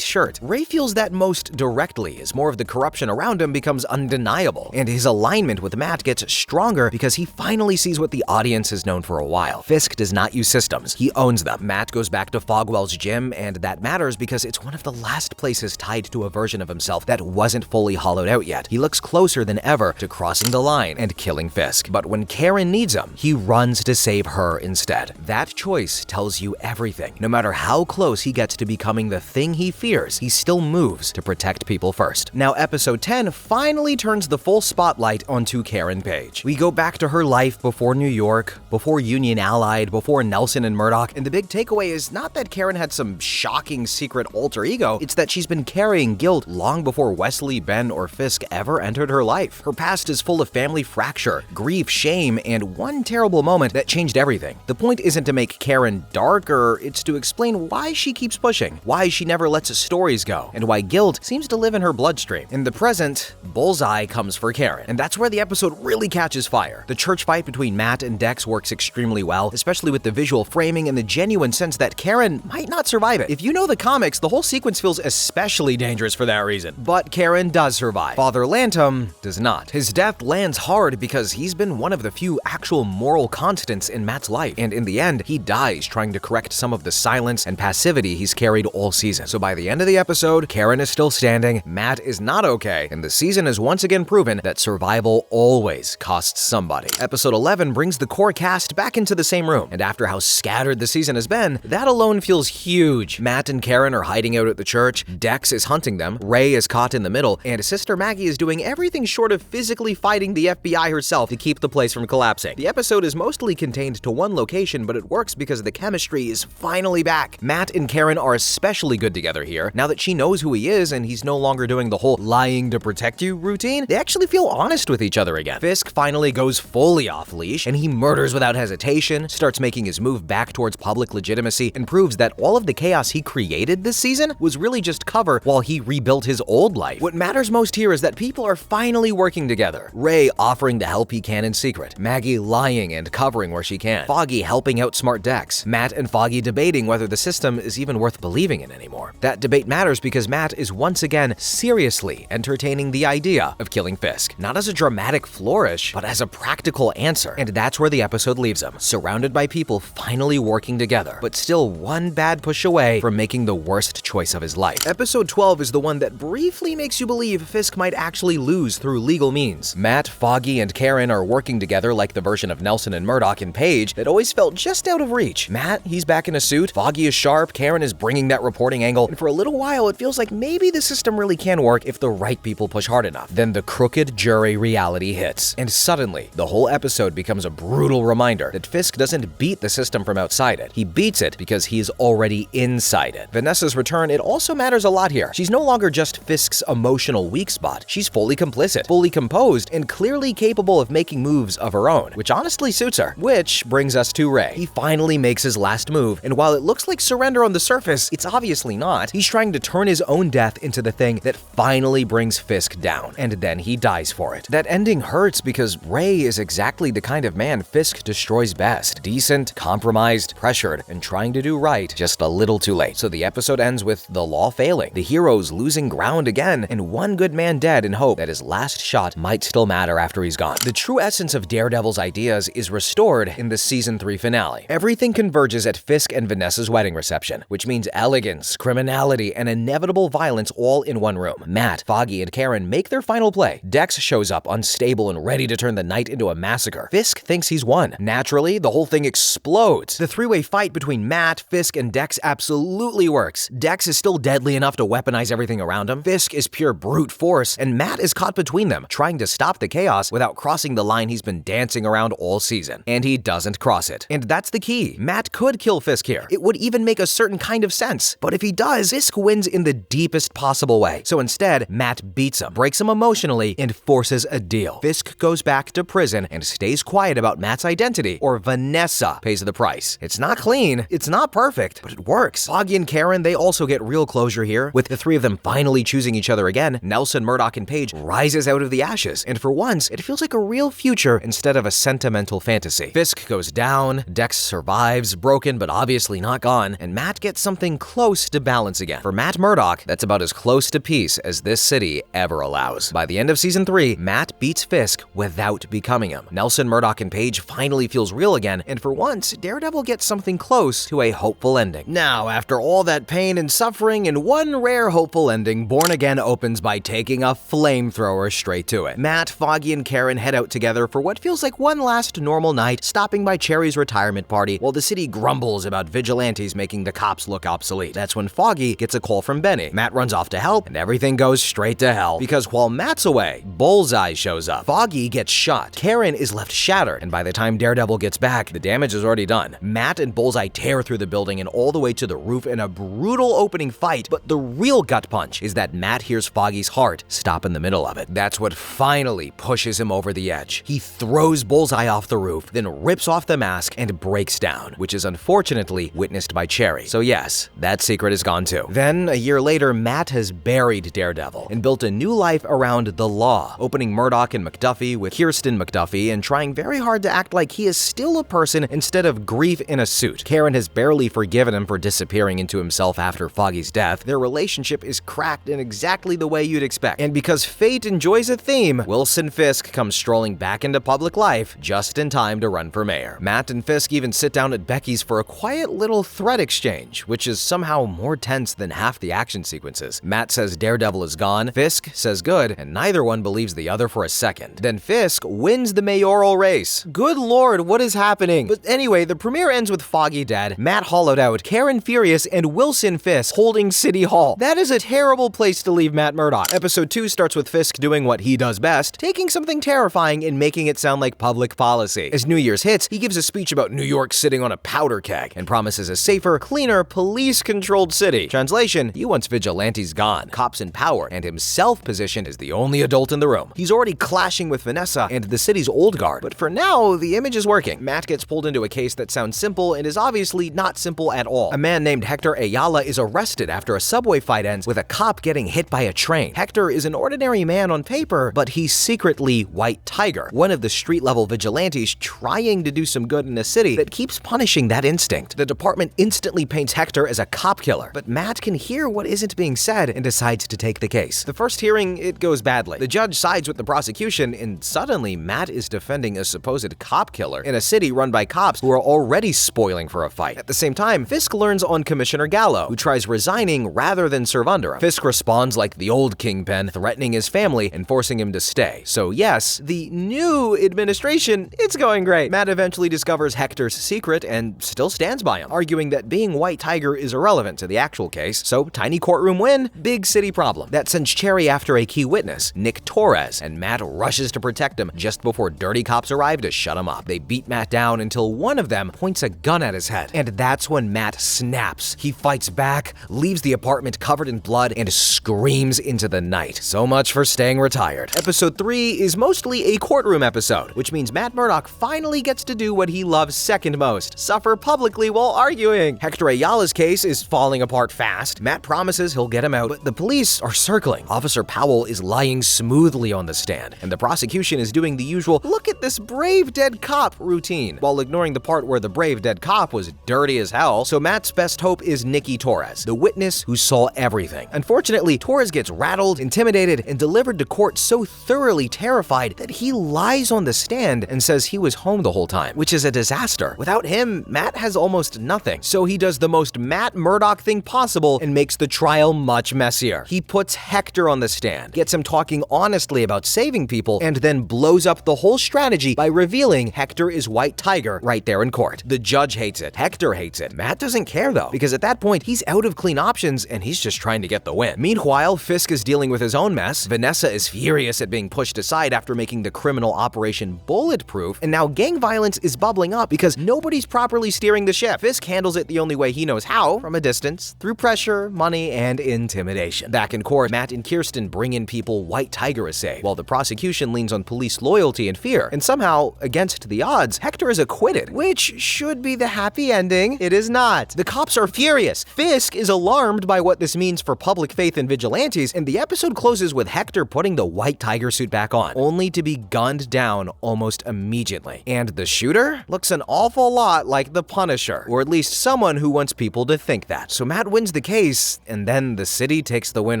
[SPEAKER 1] shirt. Ray feels that most directly as more of the corruption around him becomes undeniable, and his alignment with Matt gets stronger because he finally sees what the audience has known for a while. Fisk does not use systems, he owns them. Matt goes back to Fogwell's gym, and that matters because it's one of the last places tied to a version of himself that wasn't fully hollowed out yet. He looks closer than ever to crossing the line and killing Fisk. But when Karen needs him, he runs to save her instead. That choice tells you everything. No matter how close he gets to becoming the thing he fears, he still moves to protect people first. Now, episode 10 finally turns the full spotlight onto Karen Page. We go back to her life before New York, before Union Allied, before Nelson and Murdoch, and the big takeaway is not that Karen had some shocking secret alter ego, it's that she's been carrying guilt long before Wesley, Ben, or Fisk ever entered her life. Her past is full of family fracture, grief, shame, and one terrible moment that changed everything. The point isn't to make Karen darker, it's to explain why she keeps pushing, why she never lets stories go, and why guilt seems to live in her bloodstream. In the present, Bullseye comes for Karen, and that's where the episode really catches fire. The church fight between Matt and Dex works extremely well, especially with the visual framing and the genuine sense that Karen might not survive it. If you know the comics, the whole sequence feels especially dangerous for that reason. But Karen does survive. Father Lantom does not. His death lands hard because he's been one of the few actual moral constants in Matt's life, and in the end, he dies trying to correct some of the silence and passivity he's carried all season. So by the end of the episode, Karen is still standing, Matt is not okay, and the season has once again proven that survival always costs somebody. Episode 11 brings the core cast back into the same room, and after how scattered the season has been, that alone feels huge. Matt and Karen are hiding out at the church, Dex is hunting them, Ray is caught in the middle, and Sister Maggie is doing everything short of physically fighting the FBI herself to keep the place from collapsing. The episode is mostly contained to one location, but it works because the chemistry is finally back. Matt and Karen are especially good together here. Now that she knows who he is and he's no longer doing the whole lying to protect you routine, they actually feel honest with each other again. Fisk finally goes fully off leash, and he murders without hesitation, starts making his move back towards public legitimacy, and proves that all of the chaos he created this season was really just cover while he rebuilt his old life. What matters most here is that people are finally working together. Ray offering the help he can in secret, Maggie lying and covering where she can, Foggy helping outsmart Dex, Matt and Foggy debating whether the system is even worth believing in anymore. That debate matters because Matt is once again seriously entertaining the idea of killing Fisk, not as a dramatic flourish, but as a practical answer. And that's where the episode leaves him, surrounded by people finally working together, but still one bad push away from making the worst choice of his life. Episode 12 is the one that briefly makes you believe Fisk might actually lose through legal means. Matt, Foggy, and Karen are working together like the version of Nelson and Murdoch and Page that always felt just out of reach. Matt, he's back in a suit, Foggy is sharp, Karen is bringing that reporting angle, and for a little while it feels like maybe the system really can work if the right people push hard enough. Then the crooked jury reality hits, and suddenly the whole episode becomes a brutal reminder that Fisk doesn't beat the system from outside it. He beats it because he's already inside it. Vanessa's return, it also matters a lot here. She's no longer just Fisk's emotional weak spot. She's fully complicit, fully composed, and clearly capable of making moves of her own, which honestly suits her. Which brings us to Ray. He finally makes his last move, and while it looks like surrender on the surface, it's obviously not. He's trying to turn his own death into the thing that finally brings Fisk down, and then he dies for it. That ending hurts because Ray is exactly the kind of man Fisk destroys best. Decent, compromised, pressured, and trying to do right just a little too late. So the episode ends with the law failing, the heroes losing ground again, and one good man dead in hope that his last shot might still matter after he's gone. The true essence of Daredevil's ideas is restored in the season 3 finale. Everything converges at Fisk and Vanessa's wedding reception, which means elegance, criminality, and inevitable violence all in one room. Matt, Foggy, and Karen make their final play. Dex shows up unstable and ready to turn the night into a massacre. Fisk thinks he's won. Naturally, the whole thing explodes. The three-way fight between Matt, Fisk, and Dex absolutely works. Dex is still deadly enough to weaponize everything around him. Fisk is pure brute force, and Matt is caught between them, trying to stop the chaos without crossing the line he's been dancing around all season. And he doesn't cross it. And that's the key. Matt could kill Fisk here. It would even make a certain kind of sense. But if he does, Fisk wins in the deepest possible way. So instead, Matt beats him, breaks him emotionally, and forces a deal. Fisk goes back to prison and stays quiet about Matt's identity, or Vanessa pays the price. It's not clean, it's not perfect, but it works. Foggy and Karen, they also get real closure here. With the three of them finally choosing each other again, Nelson, Murdoch, and Page rises out of the ashes, and for once, it feels like a real future instead of a sentimental fantasy. Fisk goes down, Dex survives, broken but obviously not gone, again, and Matt gets something close to balance again. For Matt Murdock, that's about as close to peace as this city ever allows. By the end of season 3, Matt beats Fisk without becoming him. Nelson, Murdock, and Paige finally feels real again, and for once, Daredevil gets something close to a hopeful ending. Now, after all that pain and suffering, in one rare hopeful ending, Born Again opens by taking a flamethrower straight to it. Matt, Foggy, and Karen head out together for what feels like one last normal night, stopping by Cherry's retirement party while the city grumbles about vigilantes making the cops look obsolete. That's when Foggy gets a call from Benny. Matt runs off to help, and everything goes straight to hell, because while Matt's away, Bullseye shows up. Foggy gets shot. Karen is left shattered, and by the time Daredevil gets back, the damage is already done. Matt and Bullseye tear through the building and all the way to the roof in a brutal opening fight, but the real gut punch is that Matt hears Foggy's heart stop in the middle of it. That's what finally pushes him over the edge. He throws Bullseye off the roof, then rips off the mask and breaks down, which is unfortunately witnessed by Cherry. So yes, that secret is gone too. Then, a year later, Matt has buried Daredevil and built a new life around the law, opening Murdock and McDuffie with Kirsten McDuffie and trying very hard to act like he is still a person instead of grief in a suit. Karen has barely forgiven him for disappearing into himself after Foggy's death. Their relationship is cracked in exactly the way you'd expect. And because fate enjoys a theme, Wilson Fisk comes strolling back into public life just in time to run for mayor. Matt and Fisk even sit down at Becky's for a quiet little threat exchange, which is somehow more tense than half the action sequences. Matt says Daredevil is gone, Fisk says good, and neither one believes the other for a second. Then Fisk wins the mayoral race. Good lord, what is happening? But anyway, the premiere ends with Foggy dead, Matt hollowed out, Karen furious, and Wilson Fisk holding City Hall. That is a terrible place to leave Matt Murdock. Episode 2 starts with Fisk doing what he does best, taking something terrifying and making it sound like public policy. As New Year's hits, he gives a speech about New York sitting on a powder keg and promises a safer, cleaner, police-controlled city. Translation, he wants vigilantes gone, cops in power, and himself positioned as the only adult in the room. He's already clashing with Vanessa and the city's old guard, but for now, the image is working. Matt gets pulled into a case that sounds simple and is obviously not simple at all. A man named Hector Ayala is arrested after a subway fight ends with a cop getting hit by a train. Hector is an ordinary man on paper, but he's secretly White Tiger, one of the street-level vigilantes trying to do some good in a city that keeps punishing that instinct. The department instantly paints Hector as a cop killer, but Matt can hear what isn't being said and decides to take the case. The first hearing, it goes badly. The judge sides with the prosecution, and suddenly Matt is defending a supposed cop killer in a city run by cops who are already spoiling for a fight. At the same time, Fisk learns on Commissioner Gallo, who tries resigning rather than serve under him. Fisk responds like the old Kingpin, threatening his family and forcing him to stay. So yes, the new administration, it's going great. Matt eventually discovers Hector's secret and still stands by him, arguing that being White Tiger is irrelevant to the actual case. So tiny courtroom win, big city problem. That sends Cherry after a key witness, Nick Torres, and Matt rushes to protect him just before dirty cops arrive to shut him up. They beat Matt down until one of them points a gun at his head, and that's when Matt snaps. He fights back, leaves the apartment covered in blood, and screams into the night. So much for staying retired. Episode 3 is mostly a courtroom episode, which means Matt Murdock finally gets to do what he loves second most, suffer publicly while arguing. Hector Ayala's case is falling apart fast. Matt promises he'll get him out, but the police are circling. Officer Powell is lying smoothly on the stand, and the prosecution is doing the usual "look at this brave dead cop" routine, while ignoring the part where the brave dead cop was dirty as hell. So Matt's best hope is Nikki Torres, the witness who saw everything. Unfortunately, Torres gets rattled, intimidated, and delivered to court so thoroughly terrified that he lies on the stand and says he was home the whole time, which is a disaster. Without him, Matt has almost nothing. So he does the most Matt Murdock thing possible and makes the trial much messier. He puts Hector on the stand, gets him talking honestly about saving people, and then blows up the whole strategy by revealing Hector is White Tiger right there in court. The judge hates it. Hector hates it. Matt doesn't care though, because at that point, he's out of clean options and he's just trying to get the win. Meanwhile, Fisk is dealing with his own mess. Vanessa is furious at being pushed aside after making the criminal operation bulletproof, and now gang violence is bubbling up because nobody's properly steering the ship. Fisk handles it the only way he knows how, from a distance, through pressure, money, and intimidation. Back in court, Matt and Kirsten bring in people White Tiger is saved, while the prosecution leans on police loyalty and fear, and somehow, against the odds, Hector is acquitted, which should be the happy ending. It is not. The cops are furious. Fisk is alarmed by what this means for public faith in vigilantes, and the episode closes with Hector putting the White Tiger suit back on, only to be gunned down almost immediately. And the shooter looks an awful lot like the Punisher, or at least someone someone who wants people to think that. So Matt wins the case, and then the city takes the win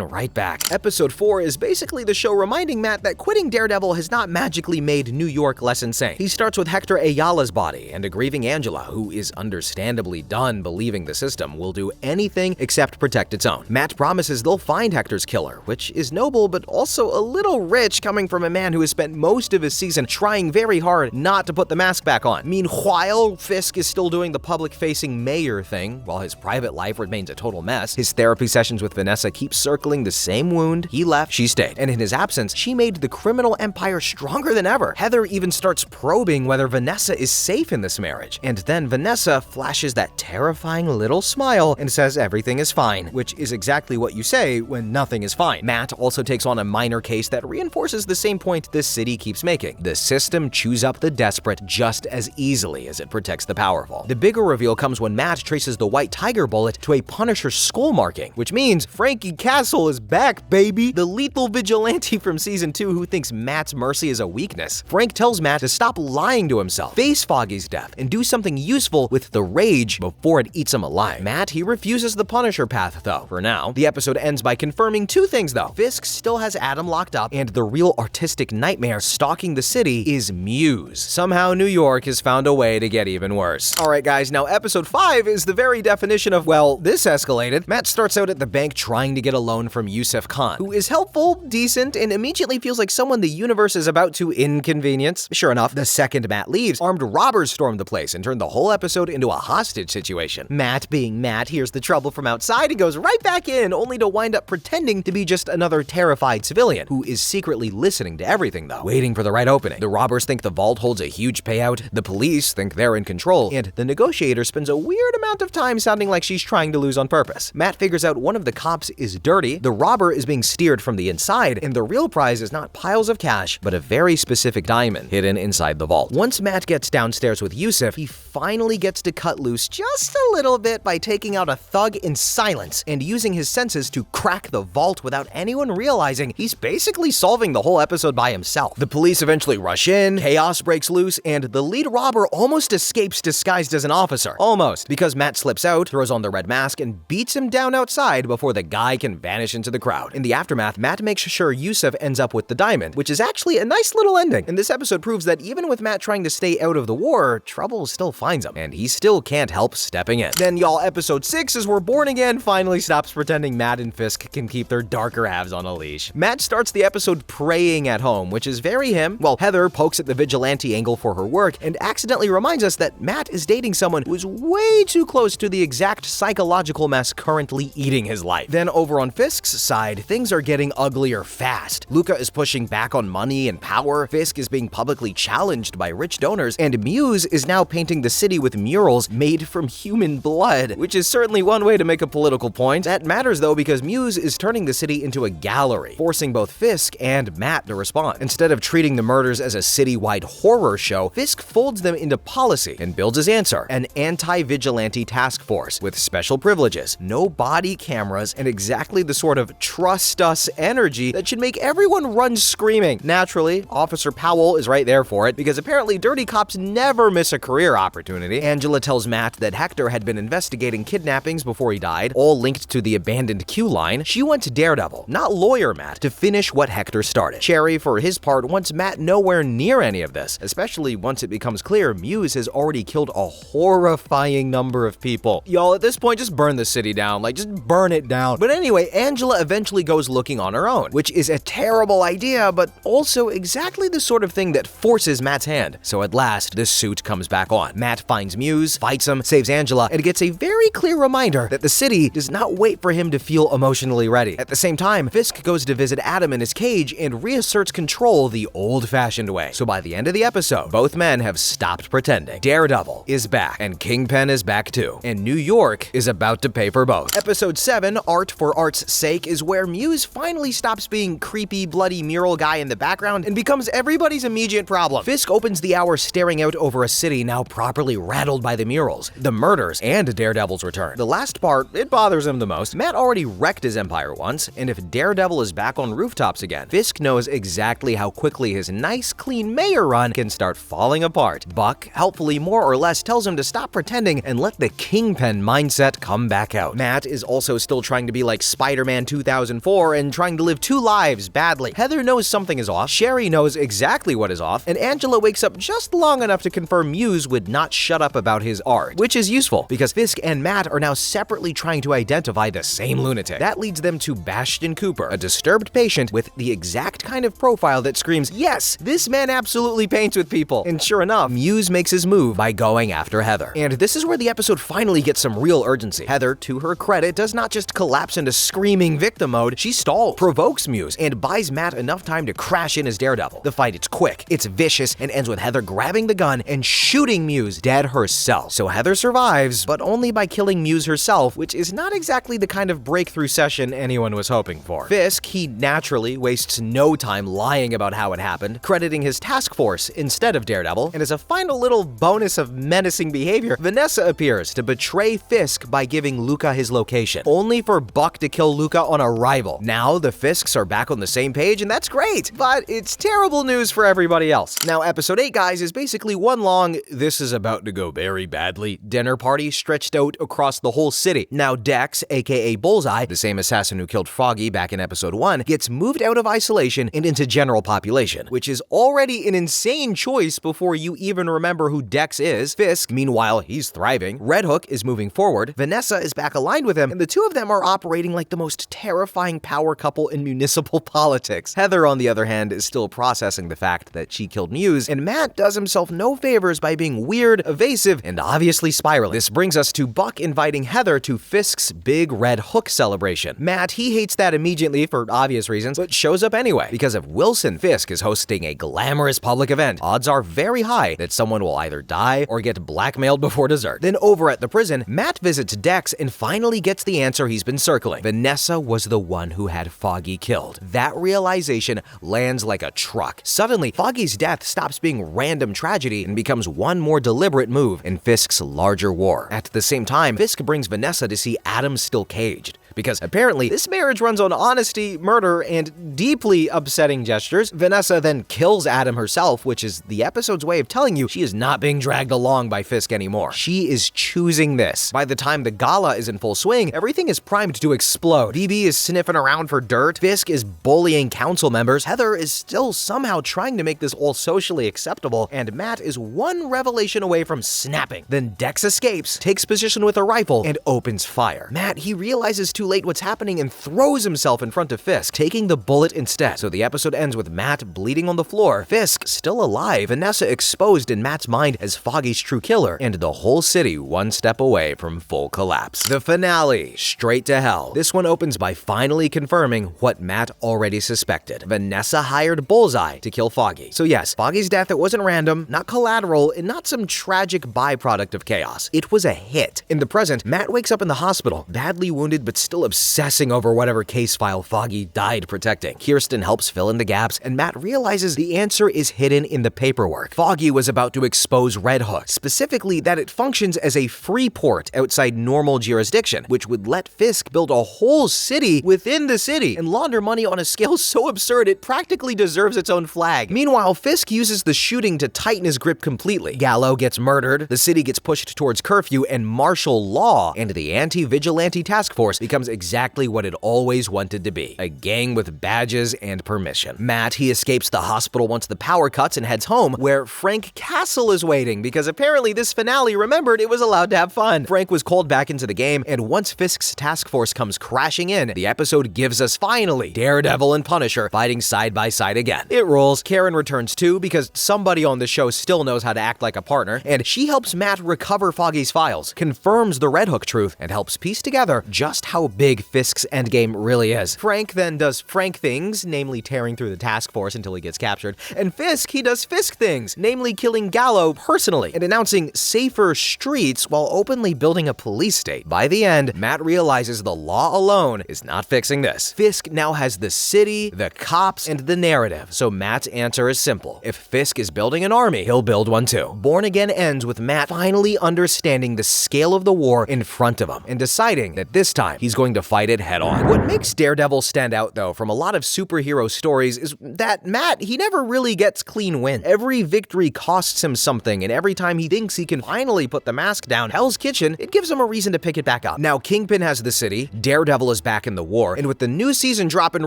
[SPEAKER 1] right back. Episode 4 is basically the show reminding Matt that quitting Daredevil has not magically made New York less insane. He starts with Hector Ayala's body and a grieving Angela, who is understandably done believing the system will do anything except protect its own. Matt promises they'll find Hector's killer, which is noble but also a little rich coming from a man who has spent most of his season trying very hard not to put the mask back on. Meanwhile, Fisk is still doing the public-facing mayor thing, while his private life remains a total mess. His therapy sessions with Vanessa keep circling the same wound. He left, she stayed. And in his absence, she made the criminal empire stronger than ever. Heather even starts probing whether Vanessa is safe in this marriage. And then Vanessa flashes that terrifying little smile and says everything is fine, which is exactly what you say when nothing is fine. Matt also takes on a minor case that reinforces the same point this city keeps making. The system chews up the desperate just as easily as it protects the powerful. The bigger reveal comes when Matt traces the white tiger bullet to a Punisher skull marking, which means Frankie Castle is back, baby! The lethal vigilante from season 2 who thinks Matt's mercy is a weakness. Frank tells Matt to stop lying to himself, face Foggy's death, and do something useful with the rage before it eats him alive. Matt, he refuses the Punisher path though, for now. The episode ends by confirming two things though. Fisk still has Adam locked up, and the real artistic nightmare stalking the city is Muse. Somehow New York has found a way to get even worse. Alright guys, now episode 5 is the very definition of, well, this escalated. Matt starts out at the bank trying to get a loan from Yusuf Khan, who is helpful, decent, and immediately feels like someone the universe is about to inconvenience. Sure enough, the second Matt leaves, armed robbers storm the place and turn the whole episode into a hostage situation. Matt, being Matt, hears the trouble from outside and goes right back in, only to wind up pretending to be just another terrified civilian, who is secretly listening to everything though, waiting for the right opening. The robbers think the vault holds a huge payout, the police think they're in control, and the negotiator spends a weird amount of time sounding like she's trying to lose on purpose. Matt figures out one of the cops is dirty, the robber is being steered from the inside, and the real prize is not piles of cash, but a very specific diamond hidden inside the vault. Once Matt gets downstairs with Yusuf, he finally gets to cut loose just a little bit by taking out a thug in silence and using his senses to crack the vault without anyone realizing he's basically solving the whole episode by himself. The police eventually rush in, chaos breaks loose, and the lead robber almost escapes disguised as an officer. Almost, because Matt slips out, throws on the red mask, and beats him down outside before the guy can vanish into the crowd. In the aftermath, Matt makes sure Yusuf ends up with the diamond, which is actually a nice little ending. And this episode proves that even with Matt trying to stay out of the war, trouble still finds him, and he still can't help stepping in. Then y'all, episode 6 is where Born Again finally stops pretending Matt and Fisk can keep their darker halves on a leash. Matt starts the episode praying at home, which is very him, while Heather pokes at the vigilante angle for her work and accidentally reminds us that Matt is dating someone who is way too close to the exact psychological mess currently eating his life. Then over on Fisk's side, things are getting uglier fast. Luca is pushing back on money and power, Fisk is being publicly challenged by rich donors, and Muse is now painting the city with murals made from human blood, which is certainly one way to make a political point. That matters though, because Muse is turning the city into a gallery, forcing both Fisk and Matt to respond. Instead of treating the murders as a citywide horror show, Fisk folds them into policy and builds his answer, an anti-vigilante task force with special privileges, no body cameras, and exactly the sort of trust us energy that should make everyone run screaming. Naturally, Officer Powell is right there for it, because apparently dirty cops never miss a career opportunity. Angela tells Matt that Hector had been investigating kidnappings before he died, all linked to the abandoned Q line. She went to Daredevil, not lawyer Matt, to finish what Hector started. Cherry, for his part, wants Matt nowhere near any of this, especially once it becomes clear Muse has already killed a horrifying number of people. Y'all, at this point, just burn the city down, like just burn it down. But anyway, Angela eventually goes looking on her own, which is a terrible idea, but also exactly the sort of thing that forces Matt's hand. So at last, the suit comes back on. Matt finds Muse, fights him, saves Angela, and gets a very clear reminder that the city does not wait for him to feel emotionally ready. At the same time, Fisk goes to visit Adam in his cage and reasserts control the old-fashioned way. So by the end of the episode, both men have stopped pretending. Daredevil is back, and Kingpin is back too. And New York is about to pay for both. Episode 7, Art for Art's Sake, is where Muse finally stops being creepy, bloody mural guy in the background and becomes everybody's immediate problem. Fisk opens the hour staring out over a city now properly rattled by the murals, the murders, and Daredevil's return. The last part, it bothers him the most. Matt already wrecked his empire once, and if Daredevil is back on rooftops again, Fisk knows exactly how quickly his nice, clean mayor run can start falling apart. Buck, helpfully more or less, tells him to stop pretending and let let the Kingpin mindset come back out. Matt is also still trying to be like Spider-Man 2004 and trying to live two lives badly. Heather knows something is off, Sherry knows exactly what is off, and Angela wakes up just long enough to confirm Muse would not shut up about his art, which is useful because Fisk and Matt are now separately trying to identify the same lunatic. That leads them to Bastion Cooper, a disturbed patient with the exact kind of profile that screams, yes, this man absolutely paints with people. And sure enough, Muse makes his move by going after Heather. And this is where the episode finally gets some real urgency. Heather, to her credit, does not just collapse into screaming victim mode, she stalls, provokes Muse, and buys Matt enough time to crash in as Daredevil. The fight is quick, it's vicious, and ends with Heather grabbing the gun and shooting Muse dead herself. So Heather survives, but only by killing Muse herself, which is not exactly the kind of breakthrough session anyone was hoping for. Fisk, he naturally wastes no time lying about how it happened, crediting his task force instead of Daredevil, and as a final little bonus of menacing behavior, Vanessa appears to betray Fisk by giving Luca his location, only for Buck to kill Luca on arrival. Now the Fisks are back on the same page, and that's great, but it's terrible news for everybody else. Now episode 8, guys, is basically one long, this is about to go very badly, dinner party stretched out across the whole city. Now Dex, aka Bullseye, the same assassin who killed Foggy back in episode 1, gets moved out of isolation and into general population, which is already an insane choice before you even remember who Dex is. Fisk, meanwhile, he's thriving. Red Hook is moving forward. Vanessa is back aligned with him, and the two of them are operating like the most terrifying power couple in municipal politics. Heather, on the other hand, is still processing the fact that she killed Muse, and Matt does himself no favors by being weird, evasive, and obviously spiraling. This brings us to Buck inviting Heather to Fisk's big Red Hook celebration. Matt, he hates that immediately for obvious reasons, but shows up anyway, because if Wilson Fisk is hosting a glamorous public event, odds are very high that someone will either die or get blackmailed before dessert. Then over at the prison, Matt visits Dex and finally gets the answer he's been circling. Vanessa was the one who had Foggy killed. That realization lands like a truck. Suddenly, Foggy's death stops being random tragedy and becomes one more deliberate move in Fisk's larger war. At the same time, Fisk brings Vanessa to see Adam still caged, because apparently this marriage runs on honesty, murder, and deeply upsetting gestures. Vanessa then kills Adam herself, which is the episode's way of telling you she is not being dragged along by Fisk anymore. She is choosing this. By the time the gala is in full swing, everything is primed to explode. DB is sniffing around for dirt, Fisk is bullying council members, Heather is still somehow trying to make this all socially acceptable, and Matt is one revelation away from snapping. Then Dex escapes, takes position with a rifle, and opens fire. Matt, he realizes too late what's happening and throws himself in front of Fisk, taking the bullet instead. So the episode ends with Matt bleeding on the floor, Fisk still alive, Vanessa exposed in Matt's mind as Foggy's true killer, and the whole city one step away from full collapse. The finale, straight to hell. This one opens by finally confirming what Matt already suspected. Vanessa hired Bullseye to kill Foggy. So yes, Foggy's death, it wasn't random, not collateral, and not some tragic byproduct of chaos. It was a hit. In the present, Matt wakes up in the hospital, badly wounded but still obsessing over whatever case file Foggy died protecting. Kirsten helps fill in the gaps, and Matt realizes the answer is hidden in the paperwork. Foggy was about to expose Red Hook, specifically that it functions as a free port outside normal jurisdiction, which would let Fisk build a whole city within the city and launder money on a scale so absurd it practically deserves its own flag. Meanwhile, Fisk uses the shooting to tighten his grip completely. Gallo gets murdered, the city gets pushed towards curfew and martial law, and the anti-vigilante task force becomes exactly what it always wanted to be, a gang with badges and permission. Matt, he escapes the hospital once the power cuts and heads home, where Frank Castle is waiting, because apparently this finale remembered it was allowed to have fun. Frank was called back into the game, and once Fisk's task force comes crashing in, the episode gives us finally Daredevil and Punisher fighting side by side again. It rolls. Karen returns too, because somebody on the show still knows how to act like a partner, and she helps Matt recover Foggy's files, confirms the Red Hook truth, and helps piece together just how big Fisk's endgame really is. Frank then does Frank things, namely tearing through the task force until he gets captured, and Fisk, he does Fisk things, namely killing Gallo personally and announcing safer streets while openly building a police state. By the end, Matt realizes the law alone is not fixing this. Fisk now has the city, the cops, and the narrative, so Matt's answer is simple. If Fisk is building an army, he'll build one too. Born Again ends with Matt finally understanding the scale of the war in front of him and deciding that this time he's going going to fight it head on. What makes Daredevil stand out, though, from a lot of superhero stories is that Matt, he never really gets clean win. Every victory costs him something, and every time he thinks he can finally put the mask down Hell's Kitchen, it gives him a reason to pick it back up. Now, Kingpin has the city, Daredevil is back in the war, and with the new season dropping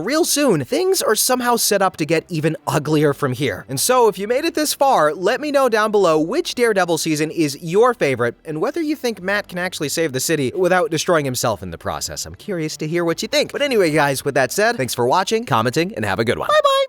[SPEAKER 1] real soon, things are somehow set up to get even uglier from here. And so, if you made it this far, let me know down below which Daredevil season is your favorite, and whether you think Matt can actually save the city without destroying himself in the process. I'm curious to hear what you think. But anyway, guys, with that said, thanks for watching, commenting, and have a good one. Bye-bye!